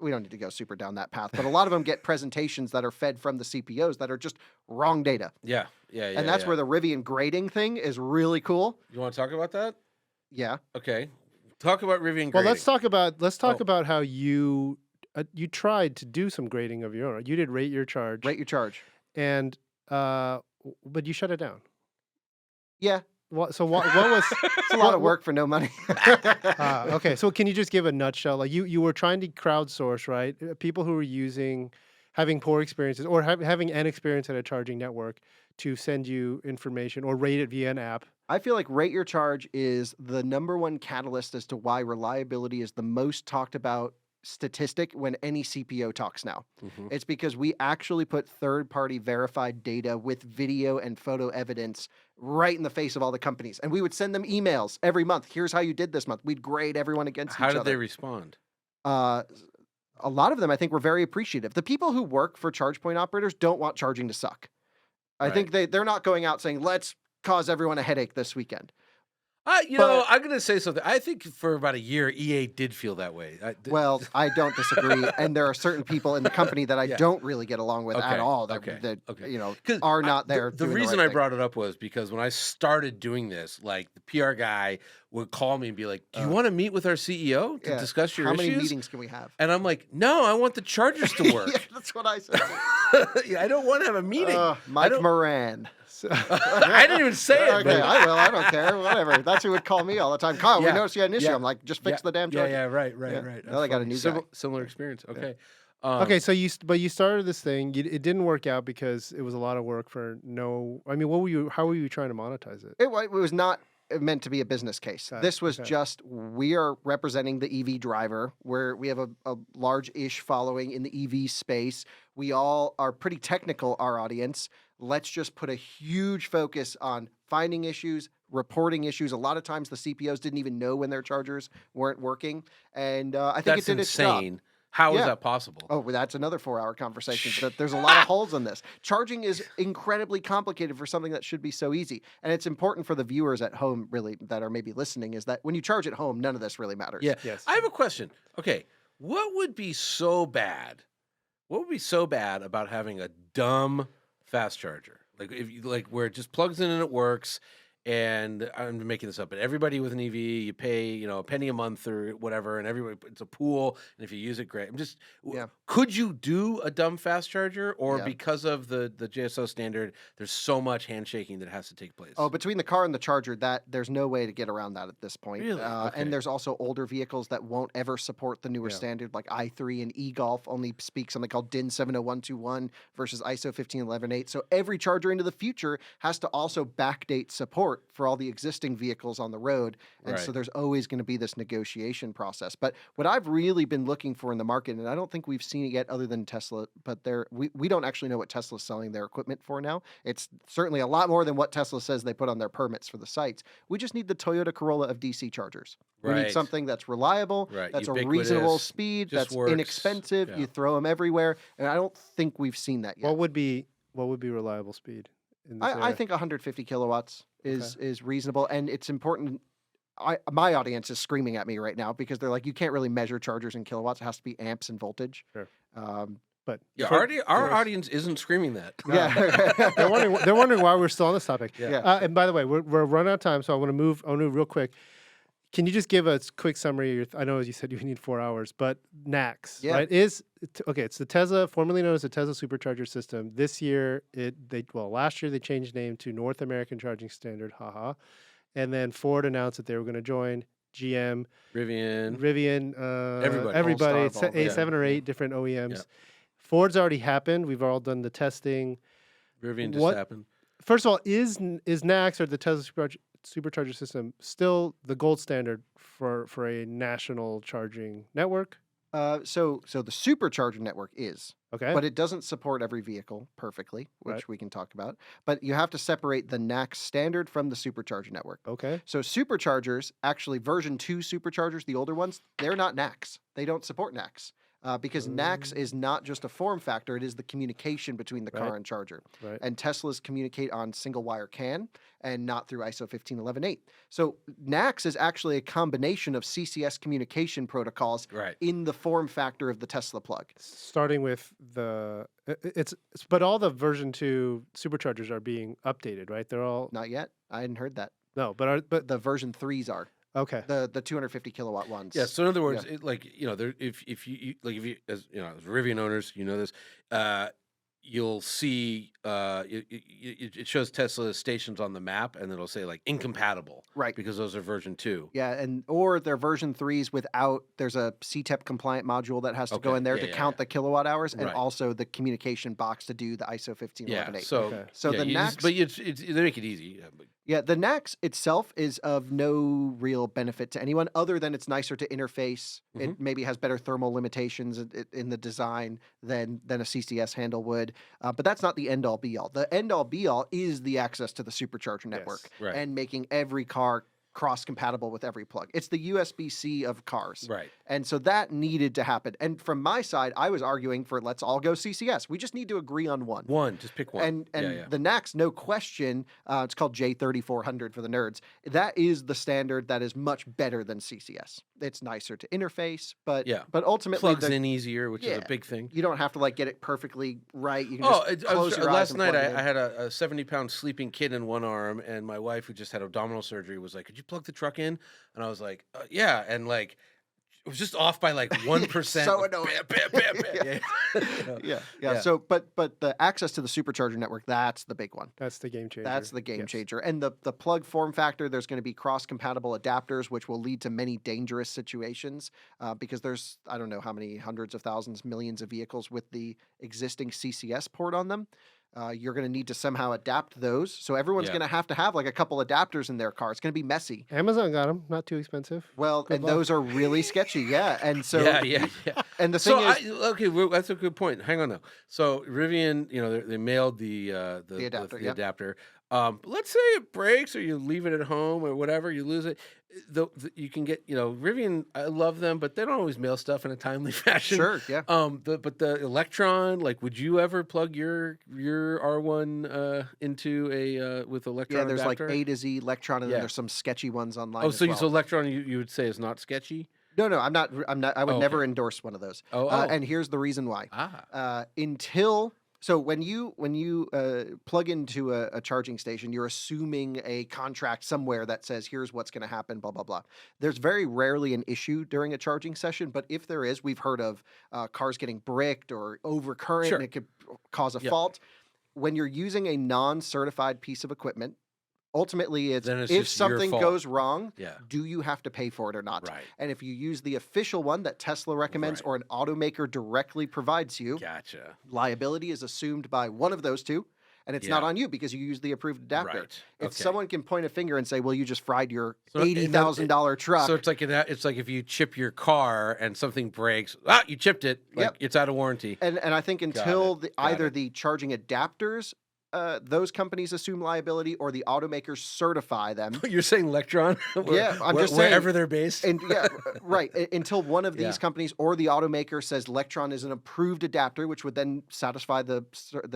we don't need to go super down that path. But a lot of them get presentations that are fed from the CPOs that are just wrong data. Yeah. And that's where the Rivian grading thing is really cool. You want to talk about that? Yeah. Okay. Talk about Rivian grading. Well, let's talk about how you tried to do some grading of your own. You did rate your charge. Rate your charge. And but you shut it down. Yeah. So what was? It's a lot of work for no money. Okay, so can you just give a nutshell? Like you were trying to crowdsource, right? People who were having poor experiences or having an experience at a charging network to send you information or rate it via an app. I feel like rate your charge is the number one catalyst as to why reliability is the most talked about statistic when any CPO talks now. Mm-hmm. It's because we actually put third-party verified data with video and photo evidence right in the face of all the companies. And we would send them emails every month. Here's how you did this month. We'd grade everyone against each other. How did they respond? A lot of them, I think, were very appreciative. The people who work for charge point operators don't want charging to suck. I think they're not going out saying, let's cause everyone a headache this weekend. I'm going to say something. I think for about a year, EA did feel that way. Well, I don't disagree. And there are certain people in the company that I don't really get along with at all that are not there. The reason I brought it up was because when I started doing this, like the PR guy would call me and be like, do you want to meet with our CEO to discuss your issues? How many meetings can we have? And I'm like, no, I want the chargers to work. Yeah, that's what I said. I don't want to have a meeting. Mike Moran. I didn't even say it. Okay, I will. I don't care. Whatever. That's who would call me all the time. Kyle, we noticed you had an issue. I'm like, just fix the damn charger. Yeah, right. Now they got a new guy. Similar experience. Okay. Okay, so you started this thing. It didn't work out because it was a lot of work for no. I mean, how were you trying to monetize it? It was not meant to be a business case. This was just, we are representing the EV driver, where we have a large-ish following in the EV space. We all are pretty technical, our audience. Let's just put a huge focus on finding issues, reporting issues. A lot of times the CPOs didn't even know when their chargers weren't working. And I think it did its job. How is that possible? Oh, well, that's another 4-hour conversation. But there's a lot of holes in this. Charging is incredibly complicated for something that should be so easy. And it's important for the viewers at home, really, that are maybe listening, is that when you charge at home, none of this really matters. Yeah. Yes. I have a question. Okay. What would be so bad? What would be so bad about having a dumb fast charger? Like where it just plugs in and it works. And I'm making this up, but everybody with an EV, you pay, a penny a month or whatever, and everybody, it's a pool, and if you use it, great. Could you do a dumb fast charger, or because of the JSO standard, there's so much handshaking that has to take place? Oh, between the car and the charger, there's no way to get around that at this point. Really? And there's also older vehicles that won't ever support the newer standard, like i3 and eGolf only speak something called DIN 70121 versus ISO 15118. So every charger into the future has to also backdate support for all the existing vehicles on the road. And so there's always going to be this negotiation process. But what I've really been looking for in the market, and I don't think we've seen it yet other than Tesla, but we don't actually know what Tesla's selling their equipment for now. It's certainly a lot more than what Tesla says they put on their permits for the sites. We just need the Toyota Corolla of DC chargers. We need something that's reliable, that's Ubiquitous, a reasonable speed, that's works. inexpensive. You throw them everywhere. And I don't think we've seen that yet. What would be reliable speed? I think 150 kilowatts is reasonable, and it's important. My audience is screaming at me right now because they're like, you can't really measure chargers in kilowatts. It has to be amps and voltage. Sure. But our audience isn't screaming that. Yeah, they're wondering why we're still on this topic. Yeah. And by the way, we're running out of time, so I want to move real quick. Can you just give a quick summary? I know, as you said, you need 4 hours, but NACS, right? It's the Tesla, formerly known as the Tesla Supercharger System. This year, last year they changed name to North American Charging Standard, and then Ford announced that they were going to join. GM, Rivian, everybody. It's 7 or 8 different OEMs. Yeah. Ford's already happened. We've all done the testing. Rivian just happened. first of all, is NACS or the Tesla supercharger system still the gold standard for a national charging network? So the supercharger network is, Okay. but it doesn't support every vehicle perfectly, which Right. we can talk about. But you have to separate the NACS standard from the supercharger network. Okay. So superchargers, actually version 2 superchargers, the older ones, they're not NACS. They don't support NACS. Because NACS is not just a form factor, it is the communication between the car Right. and charger. Right. And Teslas communicate on single wire CAN and not through ISO 15118. So NACS is actually a combination of CCS communication protocols Right. in the form factor of the Tesla plug. Starting with but all the version 2 superchargers are being updated, right? They're all Not yet. I hadn't heard that. no, but The version 3s are okay. the 250 kilowatt ones. Yeah. So in other words, there, if you as as Rivian owners, you know this, you'll see it shows Tesla stations on the map, and it'll say like incompatible, Right. Because those are version 2. Yeah, or they're version 3s without, there's a CTEP compliant module that has to go Okay, in there yeah, to yeah, count yeah. the kilowatt hours and Right. also the communication box to do the ISO 15118. Yeah. So Okay. So yeah, the you NACS, just- but they make it easy. Yeah, but yeah, the NACS itself is of no real benefit to anyone other than it's nicer to interface. It maybe has better thermal limitations in the design than a CCS handle would. But that's not the end all be all. The end all be all is the access to the supercharger network right. and making every car cross compatible with every plug. It's the USB-C of cars. Right. And so that needed to happen. And from my side, I was arguing for let's all go CCS. We just need to agree on one. Just pick one. And the NACS, no question, it's called J3400 for the nerds. That is the standard that is much better than CCS. It's nicer to interface, but ultimately plugs in easier, which is a big thing. You don't have to like get it perfectly right. You can just close your eyes last and night plug it in. I had a 70-pound sleeping kid in one arm, and my wife, who just had abdominal surgery, was like, "Could you plug the truck in?" And I was like, "Yeah," and like. It was just off by like 1%. So annoying. Yeah. Yeah. So, but the access to the supercharger network, that's the big one. That's the game changer. That's the game Yes. changer. And the plug form factor, there's going to be cross-compatible adapters, which will lead to many dangerous situations because there's, I don't know how many hundreds of thousands, millions of vehicles with the existing CCS port on them. You're going to need to somehow adapt those. So everyone's going to have like a couple adapters in their car. It's going to be messy. Amazon got them, not too expensive. Well, Good and luck. those are really sketchy. Yeah. And so, yeah. and the thing is, That's a good point. Hang on now. So Rivian, they mailed the adapter, the adapter. Let's say it breaks or you leave it at home or whatever, you lose it. You can get, Rivian, I love them, but they don't always mail stuff in a timely fashion. Sure, yeah. But the Electron, like, would you ever plug your R1 into a with Electron? Yeah, there's adapter? like A to Z Electron, and then Yeah. there's some sketchy ones online. Oh, as so well. so Electron you would say is not sketchy? No, I'm not. I would Oh, never okay. endorse one of those. Oh. And here's the reason why. Ah. So when you plug into a charging station, you're assuming a contract somewhere that says here's what's going to happen, blah blah blah. There's very rarely an issue during a charging session, but if there is, we've heard of cars getting bricked or overcurrent, Sure. and it could cause a Yep. fault. When you're using a non-certified piece of equipment, ultimately Then it's if just your something fault. goes wrong, Yeah. do you have to pay for it or not? Right. And if you use the official one that Tesla recommends Right. or an automaker directly provides you, Gotcha. liability is assumed by one of those two, and it's not Yeah. on you because you use the approved adapter. Right. If Okay. someone can point a finger and say, "Well, you just fried your So $80,000 truck," So it's like if you chip your car and something breaks, you chipped it. Like Yep. it's out of warranty. and I think until it. either it. the charging adapters, those companies assume liability, or the automakers certify them. You're saying Electron? Yeah, I'm just saying- wherever they're based. And yeah, right. Until one of these Yeah. companies or the automaker says Electron is an approved adapter, which would then satisfy the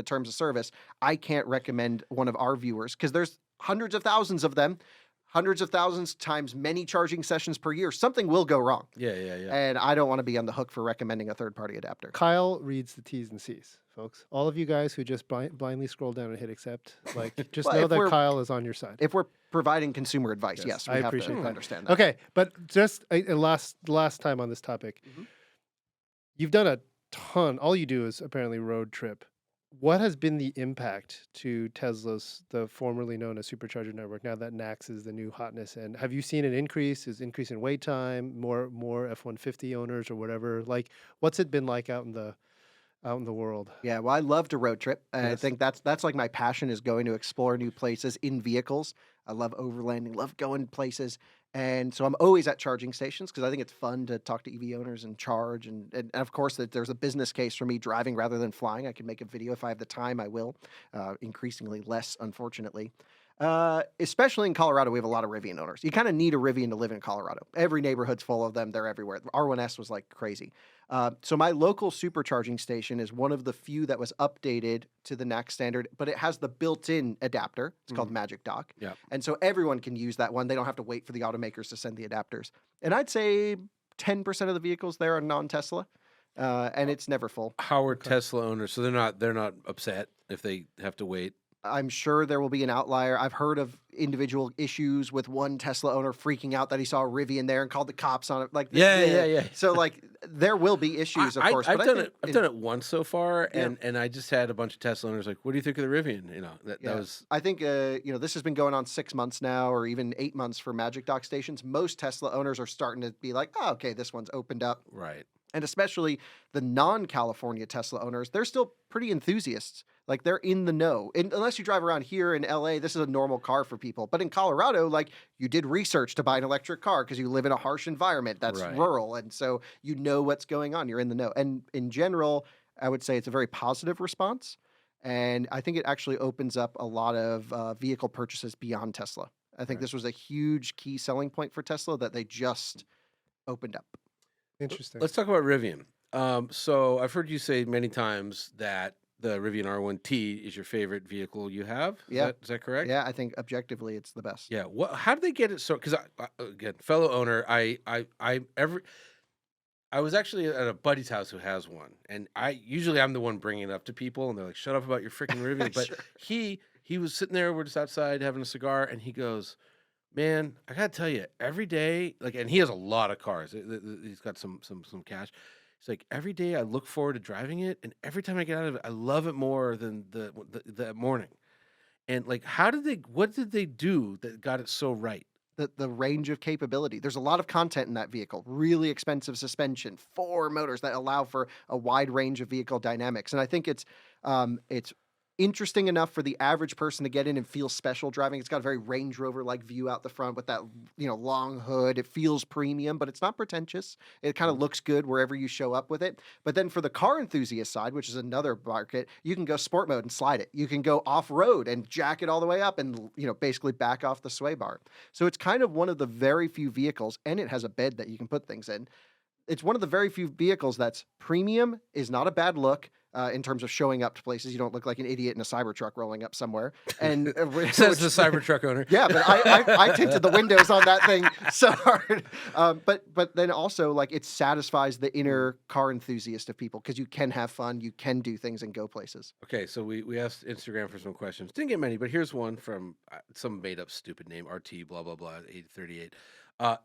terms of service, I can't recommend one of our viewers because there's hundreds of thousands of them, hundreds of thousands times many charging sessions per year. Something will go wrong, yeah. and I don't want to be on the hook for recommending a third-party adapter. Kyle reads the T's and C's, folks. All of you guys who just blindly scroll down and hit accept, like, just Well, know if that we're- Kyle is on your side. If we're providing consumer advice, yes, we I have appreciate to that. understand that. Okay, but just last time on this topic, Mhm. you've done a ton. All you do is apparently road trip. What has been the impact to Tesla's, the formerly known as supercharger network, now that NACS is the new hotness? And have you seen an increase? Is increase in wait time, more F-150 owners or whatever? Like, what's it been like out in the out in the world. Yeah, well, I love to road trip. And I Yes. think that's like my passion is going to explore new places in vehicles. I love overlanding, love going places. And so I'm always at charging stations because I think it's fun to talk to EV owners and charge. And of course, that there's a business case for me driving rather than flying. I can make a video if I have the time, I will. Increasingly less, unfortunately. Especially in Colorado, we have a lot of Rivian owners. You kind of need a Rivian to live in Colorado. Every neighborhood's full of them. They're everywhere. R1S was like crazy. So my local supercharging station is one of the few that was updated to the NACS standard, but it has the built-in adapter. It's called Magic Dock. Yeah. And so everyone can use that one. They don't have to wait for the automakers to send the adapters. And I'd say 10% of the vehicles there are non-Tesla. And it's never full. How are Tesla owners? So they're not upset if they have to wait. I'm sure there will be an outlier. I've heard of individual issues with one Tesla owner freaking out that he saw a Rivian there and called the cops on it. Like, Yeah. So like, there will be issues, of course. I've but I've done it once so far, and I just had a bunch of Tesla owners like, "What do you think of the Rivian?" You know, that was. I think this has been going on 6 months now, or even 8 months for Magic Dock stations. Most Tesla owners are starting to be like, "Oh, okay, this one's opened up." Right. And especially the non-California Tesla owners, they're still pretty enthusiasts. Like they're in the know. And unless you drive around here in LA, this is a normal car for people. But in Colorado, like you did research to buy an electric car because you live in a harsh environment that's rural. And so you know what's going on. You're in the know. And in general, I would say it's a very positive response. And I think it actually opens up a lot of vehicle purchases beyond Tesla. I think this was a huge key selling point for Tesla that they just opened up. Interesting. Let's talk about Rivian. So I've heard you say many times that the Rivian R1T is your favorite vehicle you have. Is that correct? Yeah, I think objectively it's the best. Yeah. How did they get it so? Because again, fellow owner, I was actually at a buddy's house who has one, and I'm the one bringing it up to people, and they're like, "Shut up about your freaking Rivian." But he was sitting there, we're just outside having a cigar, and he goes, "Man, I gotta tell you, every day, like," and he has a lot of cars. He's got some cash. It's like every day I look forward to driving it, and every time I get out of it, I love it more than the morning. And like, what did they do that got it so right? The range of capability. There's a lot of content in that vehicle. Really expensive suspension, 4 motors that allow for a wide range of vehicle dynamics. And I think it's interesting enough for the average person to get in and feel special driving. It's got a very Range Rover-like view out the front with that, long hood. It feels premium, but it's not pretentious. It kind of looks good wherever you show up with it. But then for the car enthusiast side, which is another market, you can go sport mode and slide it. You can go off-road and jack it all the way up and, basically back off the sway bar. So it's kind of one of the very few vehicles, and it has a bed that you can put things in. It's one of the very few vehicles that's premium, is not a bad look, in terms of showing up to places. You don't look like an idiot in a Cybertruck rolling up somewhere. And Says the Cybertruck owner. Yeah, but I tinted the windows on that thing so hard. But then also, like, it satisfies the inner car enthusiast of people because you can have fun, you can do things and go places. Okay, so we asked Instagram for some questions. Didn't get many, but here's one from some made up stupid name, RT blah blah blah 838.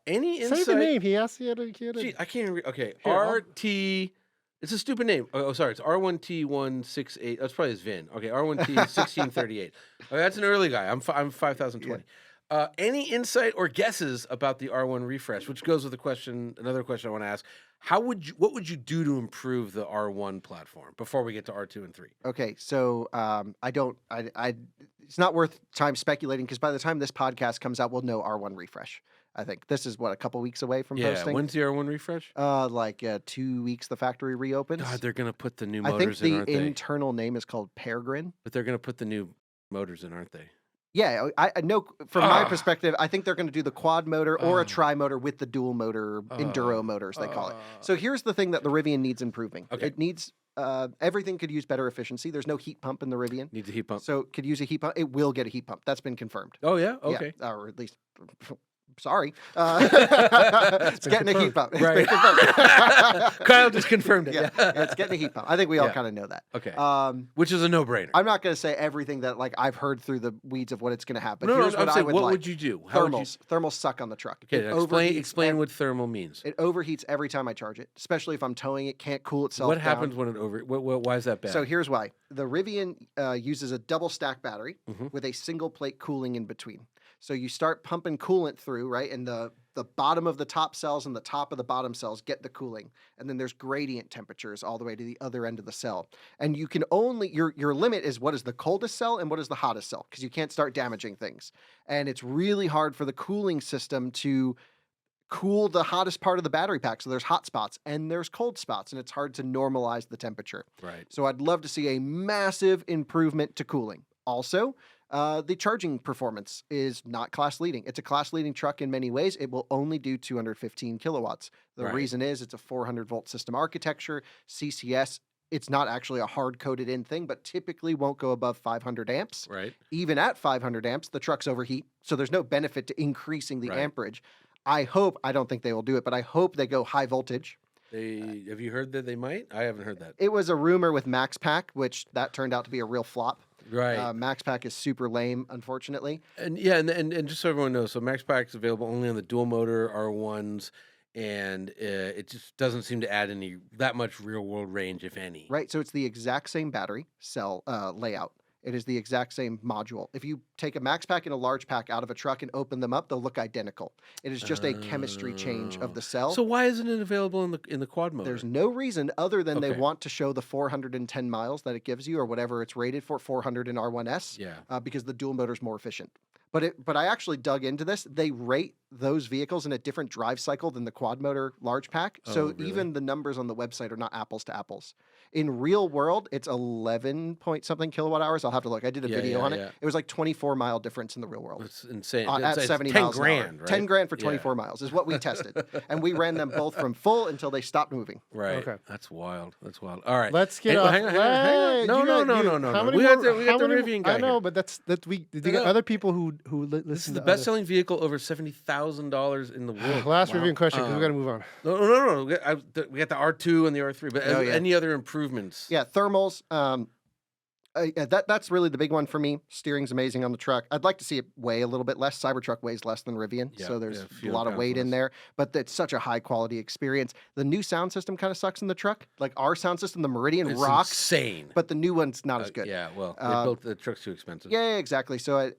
Any insight? Say the name. He asked you to. Gee, I can't read. Okay, Here, RT. It's a stupid name. Oh, sorry. It's R1T168. That's probably his VIN. Okay, R1T1638. Okay, that's an early guy. I'm 5020. Any insight or guesses about the R1 refresh? Which goes with another question I want to ask. What would you do to improve the R1 platform before we get to R2 and 3? Okay, so it's not worth time speculating because by the time this podcast comes out, we'll know R1 refresh. I think this is a couple weeks away from posting. When's the R1 refresh? 2 weeks the factory reopens. God, they're gonna put the new I motors think in, aren't the they? internal name is called Peregrine. But they're gonna put the new motors in, aren't they? Yeah, I know from my perspective, I think they're going to do the quad motor or a tri-motor with the dual motor enduro motors, they call it. So here's the thing that the Rivian needs improving. Okay. It needs everything could use better efficiency. There's no heat pump in the Rivian. Needs a heat pump. So could use a heat pump. It will get a heat pump. That's been confirmed. Oh yeah, okay. Yeah, or at least. Sorry. It's getting a heat pump. It's been confirmed. Kyle just confirmed it. Yeah, it's getting a heat pump. I think we all kind of know that. Okay. Which is a no-brainer. I'm not going to say everything that I've heard through the weeds of what it's going to happen. No, Here's what I would what like. would you do? Thermals suck on the truck. Okay, explain what thermal means. It overheats every time I charge it, especially if I'm towing it. Can't cool itself What down. happens when it why is that bad? So here's why. The Rivian uses a double stack battery with a single plate cooling in between. So you start pumping coolant through, right? And the bottom of the top cells and the top of the bottom cells get the cooling. And then there's gradient temperatures all the way to the other end of the cell. And you can only, your limit is what is the coldest cell and what is the hottest cell, because you can't start damaging things. And it's really hard for the cooling system to cool the hottest part of the battery pack. So there's hot spots and there's cold spots, and it's hard to normalize the temperature. Right. So I'd love to see a massive improvement to cooling. Also, the charging performance is not class leading. It's a class leading truck in many ways. It will only do 215 kilowatts. The reason is it's a 400 volt system architecture. CCS, it's not actually a hard coded in thing, but typically won't go above 500 amps. Right. Even at 500 amps, the trucks overheat. So there's no benefit to increasing the amperage. I don't think they will do it, but I hope they go high voltage. Have you heard that they might? I haven't heard that. It was a rumor with MaxPack, which that turned out to be a real flop. Right. MaxPack is super lame, unfortunately. And yeah, and just so everyone knows, so MaxPack is available only on the dual motor R1s, and it just doesn't seem to add that much real world range, if any. Right. So it's the exact same battery cell layout. It is the exact same module. If you take a MaxPack and a large pack out of a truck and open them up, they'll look identical. It is just a chemistry change of the cell. So why isn't it available in the quad motor? There's no reason other than they want to show the 410 miles that it gives you, or whatever it's rated for, 400 in R1S. Yeah. Because the dual motor is more efficient. But I actually dug into this. They rate those vehicles in a different drive cycle than the quad motor large pack. So really? even the numbers on the website are not apples to apples. In real world, it's 11 point something kilowatt hours. I'll have to look. I did a video on it. It was like 24-mile difference in the real world. It's insane. At It's 70 10 miles grand, an hour. right? 10 grand for 24 miles is what we tested. And we ran them both from full until they stopped moving. Right. Okay. That's wild. All right. Let's get off. Hang on. No. We got the Rivian guy. I know, here. but we got other people who listen. This is the best-selling vehicle over $70,000 in the world. Last Rivian question, because we got to move on. No. We got the R2 and the R3, but any other improvements? Yeah, thermals. That's really the big one for me. Steering's amazing on the truck. I'd like to see it weigh a little bit less. Cybertruck weighs less than Rivian, so there's a lot of weight in there. But it's such a high quality experience. The new sound system kind of sucks in the truck. Like our sound system, the Meridian rocks, insane. But the new one's not as good. Yeah, well, they built the truck's too expensive. Yeah, exactly. So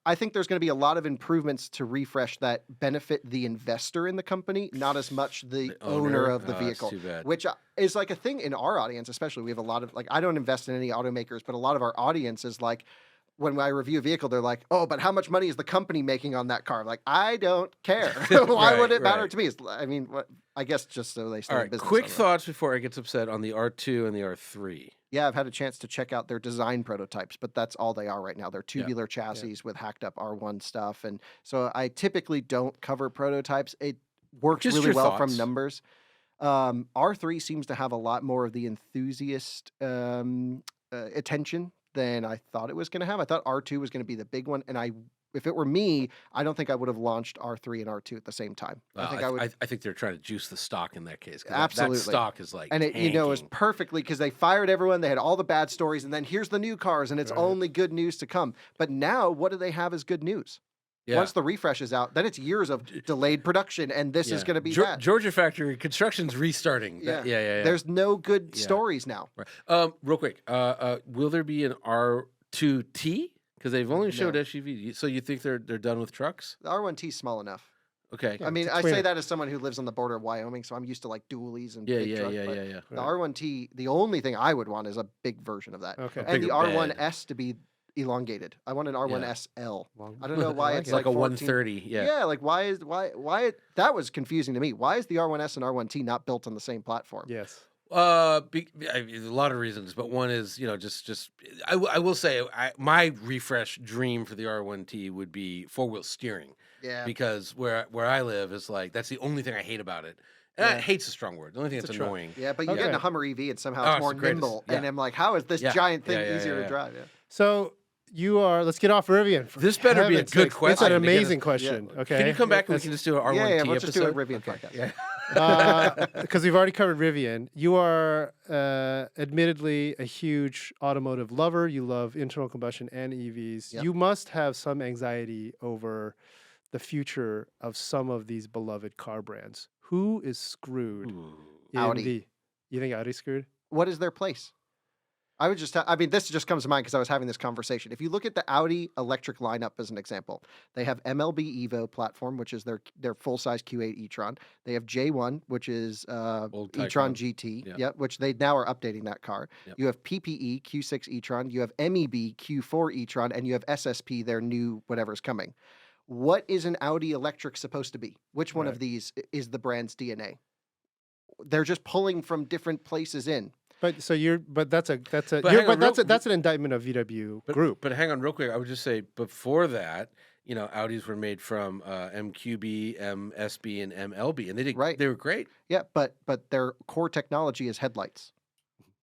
I think there's going to be a lot of improvements to refresh that benefit the investor in the company, not as much the owner of the vehicle. Too bad. Which is like a thing in our audience, especially. We have a lot of, I don't invest in any automakers, but a lot of our audience is like, when I review a vehicle, they're like, oh, but how much money is the company making on that car? Like, I don't care. Why would it matter to me? I mean, I guess just so they stay in business. Quick thoughts before I get upset on the R2 and the R3. Yeah, I've had a chance to check out their design prototypes, but that's all they are right now. They're tubular chassis with hacked up R1 stuff. And so I typically don't cover prototypes. It works really well from numbers. R3 seems to have a lot more of the enthusiast attention than I thought it was going to have. I thought R2 was going to be the big one, and if it were me, I don't think I would have launched R3 and R2 at the same time. I think they're trying to juice the stock in that case. Absolutely, that stock is like, and it is perfectly, because they fired everyone. They had all the bad stories, and then here's the new cars, and it's only good news to come. But now, what do they have as good news? Yeah. Once the refresh is out, then it's years of delayed production, and this is going to be that. Georgia factory construction's restarting. Yeah. There's no good stories now. Right. Real quick, will there be an R2T? Because they've only showed SUV. So you think they're done with trucks? The R1T is small enough. Okay. I mean, I say that as someone who lives on the border of Wyoming, so I'm used to like dualies and big trucks. The R1T, the only thing I would want is a big version of that. Okay. And the R1S to be elongated. I want an R1SL. I don't know why it's like a 130. Yeah, like why that was confusing to me. Why is the R1S and R1T not built on the same platform? Yes. A lot of reasons, but one is, I will say my refresh dream for the R1T would be 4-wheel steering. Yeah. Because where I live is like, that's the only thing I hate about it. Hate's a strong word. The only thing that's annoying. Yeah, but you get in a Hummer EV and somehow it's more nimble. And I'm like, how is this giant thing easier to drive? Yeah. So let's get off Rivian. This better be a good question. It's an amazing question. Yeah. Okay. Can you come back and we can just do an R1T let's episode? just do a Rivian podcast. Yeah. Because we've already covered Rivian. You are admittedly a huge automotive lover. You love internal combustion and EVs. Yep. You must have some anxiety over the future of some of these beloved car brands. Who is screwed? Audi. You think Audi's screwed? What is their place? I would just, I mean, this just comes to mind because I was having this conversation. If you look at the Audi electric lineup as an example, they have MLB Evo platform, which is their full-size Q8 e-tron. They have J1, which is Old e-tron Taycan. GT, yep, which they now are updating that car. Yep. You have PPE Q6 e-tron, you have MEB Q4 e-tron, and you have SSP, their new whatever's coming. What is an Audi electric supposed to be? Which one of these is the brand's DNA? They're just pulling from different places in. But so that's an indictment of VW Group. But hang on, real quick. I would just say before that, Audis were made from MQB, MSB, and MLB, and they were great. Yeah, but their core technology is headlights,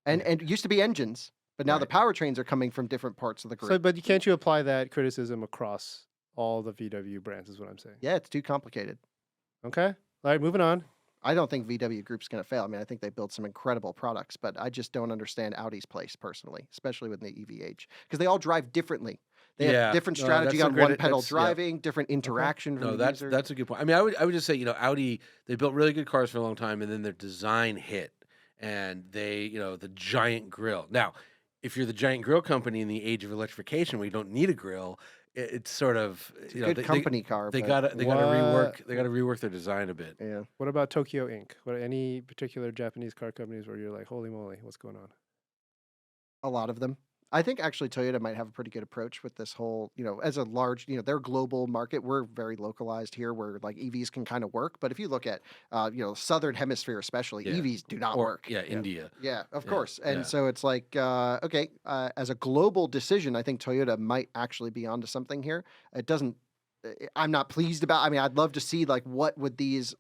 and it used to be engines, but now the powertrains are coming from different parts of the group. So, but can't you apply that criticism across all the VW brands? Is what I'm saying. Yeah, it's too complicated. Okay, all right, moving on. I don't think VW Group's going to fail. I mean, I think they build some incredible products, but I just don't understand Audi's place personally, especially with the EVH, because they all drive differently. They have different strategy on one-pedal driving, different interaction. No, that's a good point. I mean, I would just say, Audi, they built really good cars for a long time, and then their design hit, and they, the giant grille. Now, if you're the giant grille company in the age of electrification, where you don't need a grille, it's sort of it's a good company car. They got to rework their design a bit. Yeah. What about Tokyo Inc? What any particular Japanese car companies where you're like, holy moly, what's going on? A lot of them. I think actually Toyota might have a pretty good approach with this whole, as a large, they're global market. We're very localized here where like EVs can kind of work. But if you look at, Southern Hemisphere especially, EVs do not work. Yeah, India. Yeah, of course. And so it's like, as a global decision, I think Toyota might actually be onto something here. It doesn't, I'm not pleased about, I mean, I'd love to see like what would these,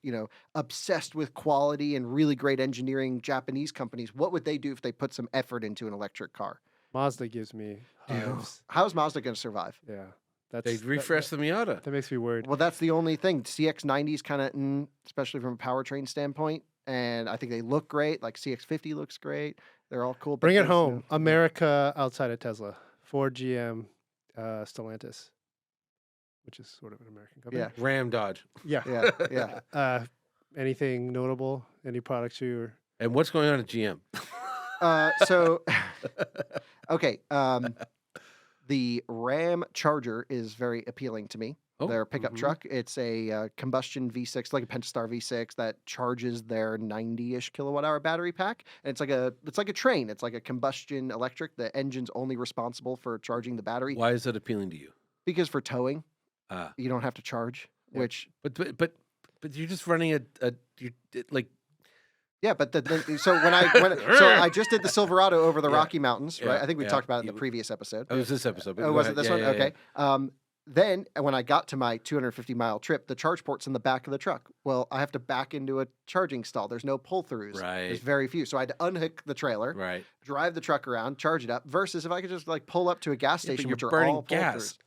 obsessed with quality and really great engineering Japanese companies, what would they do if they put some effort into an electric car? Mazda gives me hives. How's Mazda going to survive? Yeah. They refreshed the Miata. That makes me worried. Well, that's the only thing. CX-90 is kind of, especially from a powertrain standpoint. And I think they look great. Like CX-50 looks great. They're all cool. Bring it home. America outside of Tesla. Ford, GM, Stellantis, which is sort of an American company. Yeah. Ram, Dodge. Yeah. Yeah. Anything notable? Any products you... And what's going on at GM? Okay. The Ram Charger is very appealing to me. Their pickup truck. It's a combustion V6, like a Pentastar V6 that charges their 90-ish kilowatt-hour battery pack. And it's like a train. It's like a combustion electric. The engine's only responsible for charging the battery. So why is that appealing to you? Because for towing, you don't have to charge. Yeah. Which, but you're just running like. Yeah, but so I just did the Silverado over the Rocky Mountains, right? I think we talked about it in the previous episode. Oh, it was this episode. Oh, was it this one? Okay. Then when I got to my 250-mile trip, the charge port's in the back of the truck. Well, I have to back into a charging stall. There's no pull-throughs. Right. There's very few. So I had to unhook the trailer, drive the truck around, charge it up, versus if I could just like pull up to a gas station, which are all pull-throughs.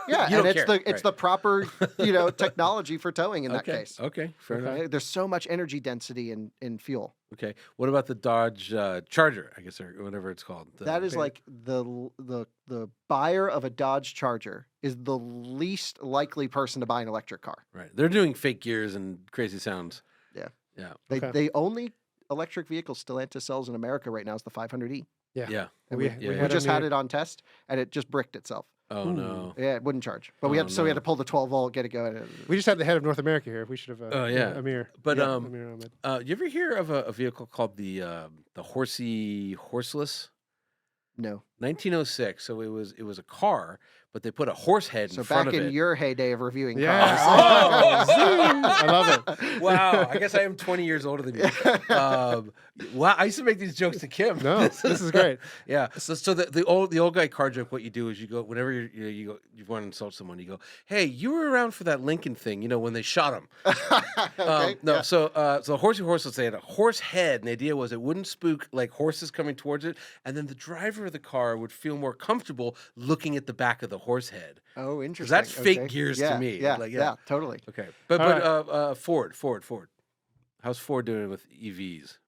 Yeah, and it's the proper, technology for towing in that case. Okay, fair enough. There's so much energy density in fuel. Okay, what about the Dodge Charger, I guess, or whatever it's called? That is like the buyer of a Dodge Charger is the least likely person to buy an electric car. Right, they're doing fake gears and crazy sounds. Yeah. They only electric vehicle Stellantis sells in America right now is the 500e. Yeah. And we just had it on test, and it just bricked itself. Oh no! Yeah, it wouldn't charge. But we had to pull the 12 volt, get it going. We just had the head of North America here. We should have. Amir. But Amir Ahmed. You ever hear of a vehicle called the Horsey Horseless? No. 1906. So it was a car, but they put a horse head in front of it. So back in your heyday of reviewing cars. I love it. Wow. I guess I am 20 years older than you. Wow. I used to make these jokes to Kim. No, this is great. Yeah. So the old guy car joke, what you do is you go, whenever you want to insult someone, you go, hey, you were around for that Lincoln thing, when they shot him. So Horsey Horseless, they had a horse head, and the idea was it wouldn't spook like horses coming towards it, and then the driver of the car would feel more comfortable looking at the back of the horse head. Oh, interesting. That's fake gears to me. Yeah, totally. Okay. But Ford. How's Ford doing with EVs?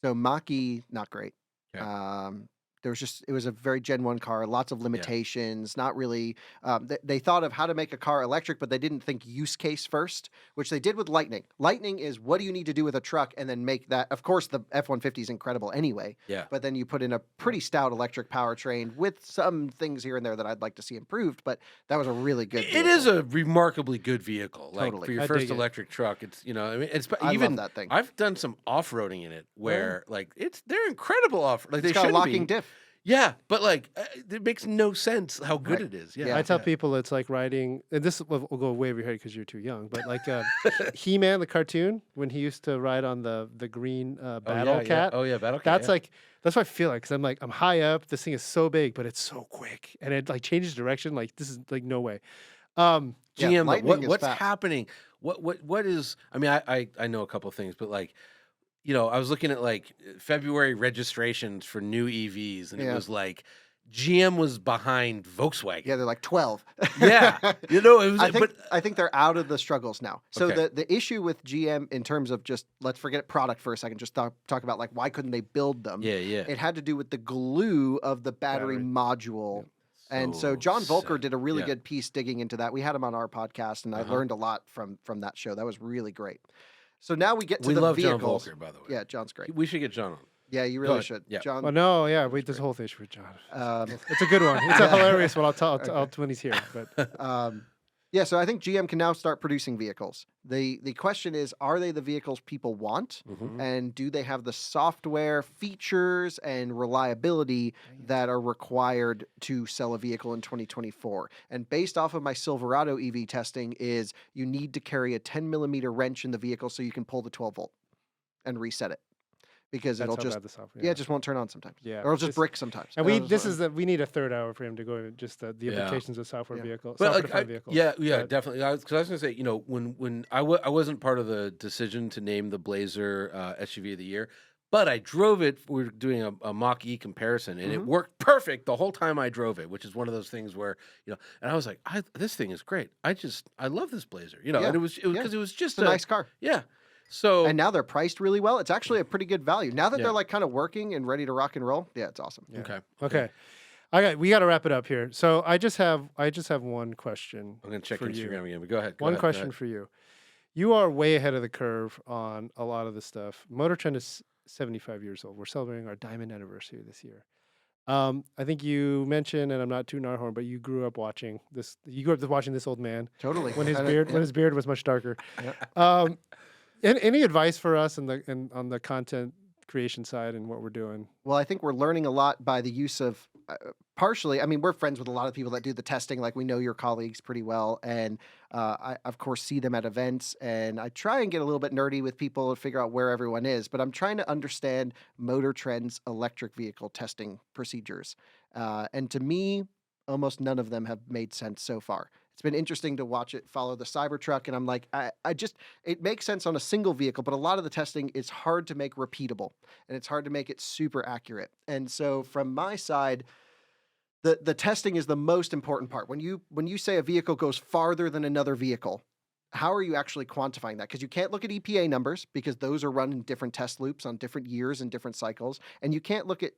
So Mach-E, not great. Okay. It was a very Gen 1 car, lots of limitations, not really. They thought of how to make a car electric, but they didn't think use case first, which they did with Lightning. Lightning is what do you need to do with a truck and then make that. Of course, the F-150 is incredible anyway. Yeah. But then you put in a pretty stout electric powertrain with some things here and there that I'd like to see improved. But that was a really good vehicle. It is a remarkably good vehicle. Like Totally. for your I first dig it. electric truck, it's I mean, it's I even love that thing. I've done some off-roading in it where like they're incredible off. Like It's they got a should locking be. diff. Yeah, but like it makes no sense how good Right. it is. Yeah. Yeah. I tell people it's like riding, and this will go way over your head because you're too young, but like He-Man, the cartoon, when he used to ride on the green battle yeah, cat. Yeah. Oh yeah, battle cat. That's yeah. like, that's what I feel like. Because I'm high up. This thing is so big, but it's so quick. And it like changes direction. Like, this is like, no way. Yeah, GM. Lightning is What's fast. happening? What is? I mean, I know a couple of things, but like, I was looking at like February registrations for new EVs, and it Yeah. was like GM was behind Volkswagen. Yeah, they're like 12. Yeah, it was. I think they're out of the struggles now. So Okay. the issue with GM in terms of just let's forget product for a second. Just talk about like why couldn't they build them? yeah. It had to do with the glue of the battery module. And so John Volker did a really good piece digging into that. We had him on our podcast, and I learned a lot from that show. That was really great. So now we get to We the love vehicles. John Volker, by the way. Yeah, John's great. We should get John on. Yeah, you really ahead. should. Yeah. John. Well, no, yeah, there's a whole issue with John. It's a good one. It's a hilarious one. I'll tell when he's here. But Yeah, so I think GM can now start producing vehicles. The question is, are they the vehicles people want? Mhm. And do they have the software features and reliability that are required to sell a vehicle in 2024? And based off of my Silverado EV testing is you need to carry a 10 millimeter wrench in the vehicle so you can pull the 12 volt and reset it. Because that's it'll how just, bad the software. yeah, it just won't turn on sometimes. Yeah, Or it'll just this- brick sometimes. And That's we need a third hour for him to go into just the Yeah. implications of software Yeah. vehicles. But like, software-defined vehicles. yeah, But- definitely. Because I was going to say, when I wasn't part of the decision to name the Blazer SUV of the year, but I drove it. We were doing a Mach E comparison, and it worked perfect the whole time I drove it, which is one of those things where and I was like, this thing is great. I love this Blazer, Yeah. and it was because it was just It's a nice car. yeah. So And now they're priced really well. It's actually a pretty good value. Now that Yeah. they're like kind of working and ready to rock and roll, yeah, it's awesome. Yeah. okay, Okay. We got to wrap it up here. So I just have one question. I'm gonna check for Instagram you. again. But go ahead. One question for you. You are way ahead of the curve on a lot of the stuff. MotorTrend is 75 years old. We're celebrating our diamond anniversary this year. I think you mentioned, and I'm not tooting our horn, but you grew up watching this. You grew up watching this old man Totally. when his And beard was much darker. Yeah. Any advice for us on the content creation side and what we're doing? Well, I think we're learning a lot by the use of partially. I mean, we're friends with a lot of people that do the testing. Like we know your colleagues pretty well, and I of course see them at events. And I try and get a little bit nerdy with people to figure out where everyone is. But I'm trying to understand MotorTrend's electric vehicle testing procedures. And to me, almost none of them have made sense so far. It's been interesting to watch it follow the Cybertruck, and I'm like, it makes sense on a single vehicle, but a lot of the testing is hard to make repeatable, and it's hard to make it super accurate. And so from my side, the testing is the most important part. When you say a vehicle goes farther than another vehicle, how are you actually quantifying that? Because you can't look at EPA numbers because those are run in different test loops on different years and different cycles, and you can't look at,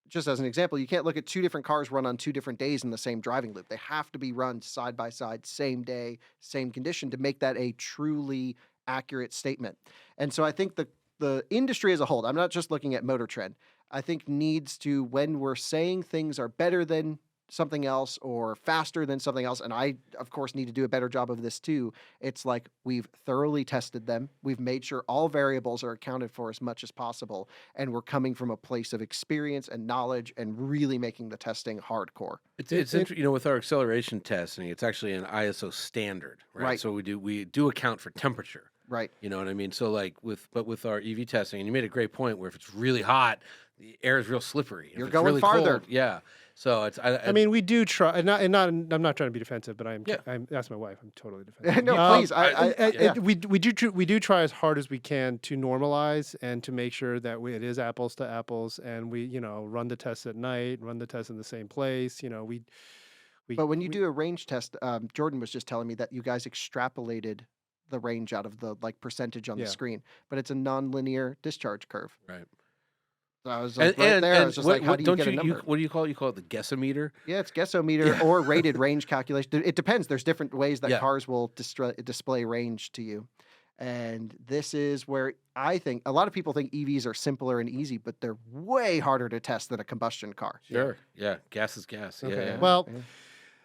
just as an example, you can't look at two different cars run on 2 different days in the same driving loop. They have to be run side by side, same day, same condition to make that a truly accurate statement. And so I think the industry as a whole, I'm not just looking at MotorTrend, I think needs to, when we're saying things are better than something else or faster than something else, and I, of course, need to do a better job of this too, it's like we've thoroughly tested them. We've made sure all variables are accounted for as much as possible, and we're coming from a place of experience and knowledge and really making the testing hardcore. It's interesting, with our acceleration testing, it's actually an ISO standard, right? Right. So we do account for temperature. Right. You know what I mean? So like with our EV testing, and you made a great point where if it's really hot, the air is real slippery. If You're it's going really farther. cold, yeah. So it's I mean, we do try, and not. I'm not trying to be defensive, but Yeah. that's my wife. I'm totally defensive. No, please. yeah. We do try as hard as we can to normalize and to make sure that it is apples to apples, and we run the tests at night, run the tests in the same place. But when you do a range test, Jordan was just telling me that you guys extrapolated the range out of the percentage on Yeah. the screen, but it's a nonlinear discharge curve. right. I was like, I was just like, how do you get a number? What do you call it? You call it the guessometer? Yeah, it's guessometer or rated range calculation. It depends. There's different ways that cars will display range to you. And this is where I think a lot of people think EVs are simpler and easy, but they're way harder to test than a combustion car. Sure. Yeah. Gas is gas. Okay. Yeah. Well,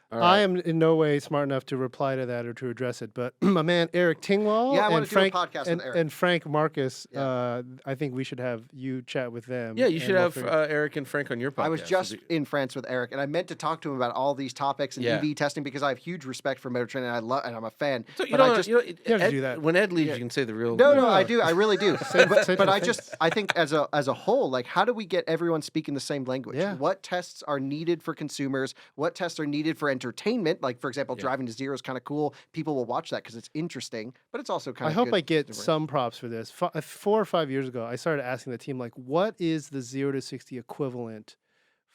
Right. I am in no way smart enough to reply to that or to address it, but my man Eric Tingwall I want and to Frank do a podcast with Eric. and Frank Marcus, I think we should have you chat with them. Yeah, you should have Eric and Frank on your podcast. I was just in France with Eric, and I meant to talk to him about all these topics and EV testing because I have huge respect for MotorTrend, and I'm a fan. So you have to do that. When Ed leaves, you can say the real. No, I do. I really do. but I think as a whole, like, how do we get everyone speaking the same language? Yeah. What tests are needed for consumers? What tests are needed for entertainment? Like, for example, driving to zero is kind of cool. People will watch that because it's interesting, but it's also kind of. I hope I get some props for this. 4 or 5 years ago, I started asking the team, like, what is the 0 to 60 equivalent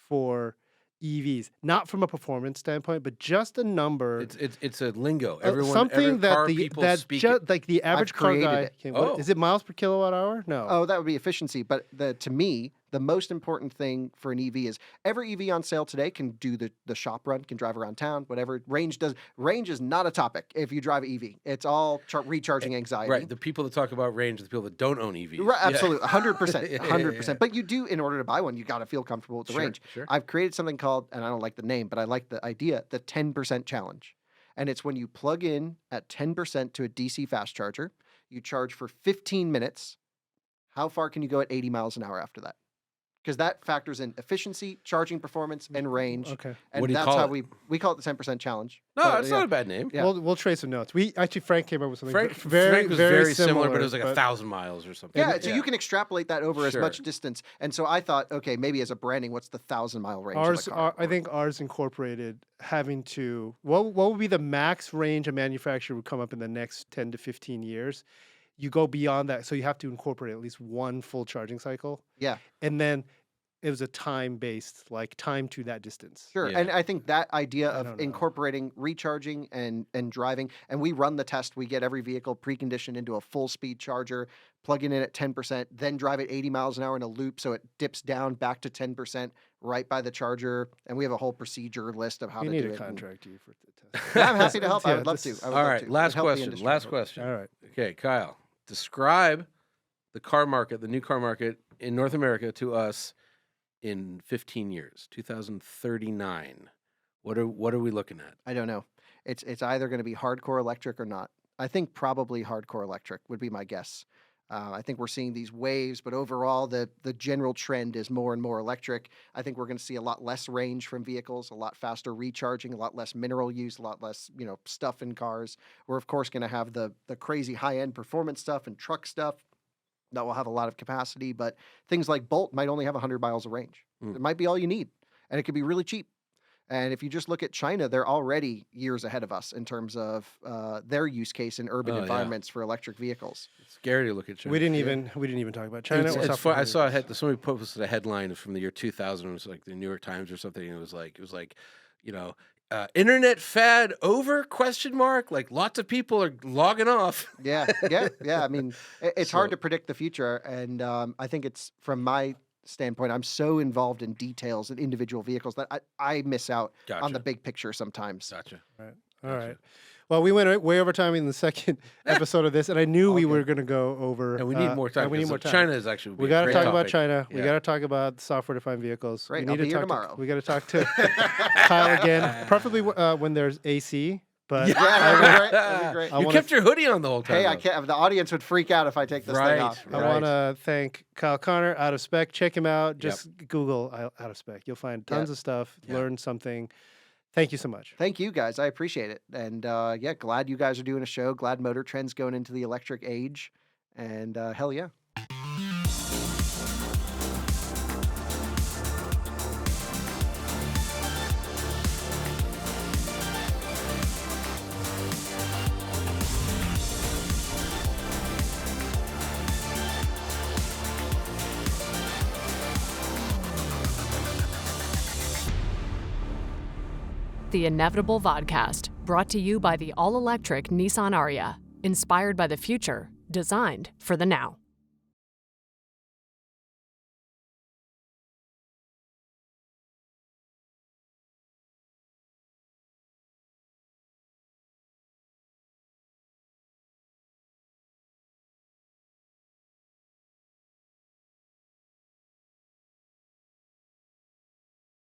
for EVs? Not from a performance standpoint, but just a number. It's a lingo. Something that like the average car guy. Is it miles per kilowatt hour? No. Oh, that would be efficiency. But to me, the most important thing for an EV is every EV on sale today can do the shop run, can drive around town, whatever range does. Range is not a topic if you drive an EV. It's all recharging anxiety. Right. The people that talk about range are the people that don't own EVs. Right. Absolutely. 100%. 100%. But you do, in order to buy one, you got to feel comfortable with the range. Sure. I've created something called, and I don't like the name, but I like the idea, the 10% challenge. And it's when you plug in at 10% to a DC fast charger, you charge for 15 minutes. How far can you go at 80 miles an hour after that? Because that factors in efficiency, charging performance, and range. Okay. And what do you that's call how it? we call it the 10% challenge. No, it's not a bad name. Yeah. We'll trade some notes. Frank came up with something Frank very was very similar, but it was but like 1,000 miles or something. Yeah, so you can extrapolate that over as much distance. And so I thought, okay, maybe as a branding, what's the 1,000-mile range of a car? I think ours incorporated having to, what would be the max range a manufacturer would come up in the next 10 to 15 years? You go beyond that, so you have to incorporate at least one full charging cycle. Yeah. And then it was a time-based, like time to that distance. Sure, and I think that idea of incorporating recharging and driving, and we run the test. We get every vehicle preconditioned into a full-speed charger, plug it in at 10%, then drive at 80 miles an hour in a loop so it dips down back to 10% right by the charger, and we have a whole procedure list of how to do it. We need to contract you for the test. Yeah, I'm happy to help. I would love to. All right, last question. All right. Okay, Kyle, describe the car market, the new car market in North America to us in 15 years, 2039. What are we looking at? I don't know. It's either going to be hardcore electric or not. I think probably hardcore electric would be my guess. I think we're seeing these waves, but overall the general trend is more and more electric. I think we're going to see a lot less range from vehicles, a lot faster recharging, a lot less mineral use, a lot less stuff in cars. We're of course going to have the crazy high-end performance stuff and truck stuff that will have a lot of capacity, but things like Bolt might only have 100 miles of range. It might be all you need, and it could be really cheap. And if you just look at China, they're already years ahead of us in terms of their use case in urban environments for electric vehicles. It's scary to look at China. We didn't even talk about China. I saw somebody posted a headline from the year 2000. It was like the New York Times or something. And it was like internet fad over ? Like lots of people are logging off. Yeah. I mean, it's hard to predict the future, and I think it's from my standpoint, I'm so involved in details and individual vehicles that I miss out on the big picture sometimes. Gotcha. All right. Well, we went way over time in the second episode of this, and I knew we were going to go over. And we need more time. We need more time. China is actually. We got to talk about China. Yeah. We got to talk about software-defined vehicles. Great. We I'll be here tomorrow. We got to talk to Kyle again, preferably when there's AC. But that'd be great. You kept your hoodie on the whole time. Hey, I can't. The audience would freak out if I take this thing off. I want to thank Kyle Connor, Out of Spec. Check him out. Just Google Out of Spec. You'll find tons of stuff. Learn something. Thank you so much. Thank you, guys. I appreciate it. And glad you guys are doing a show. Glad MotorTrend's going into the electric age. And hell yeah. The InEVitable Vodcast, brought to you by the all-electric Nissan Ariya. Inspired by the future, designed for the now.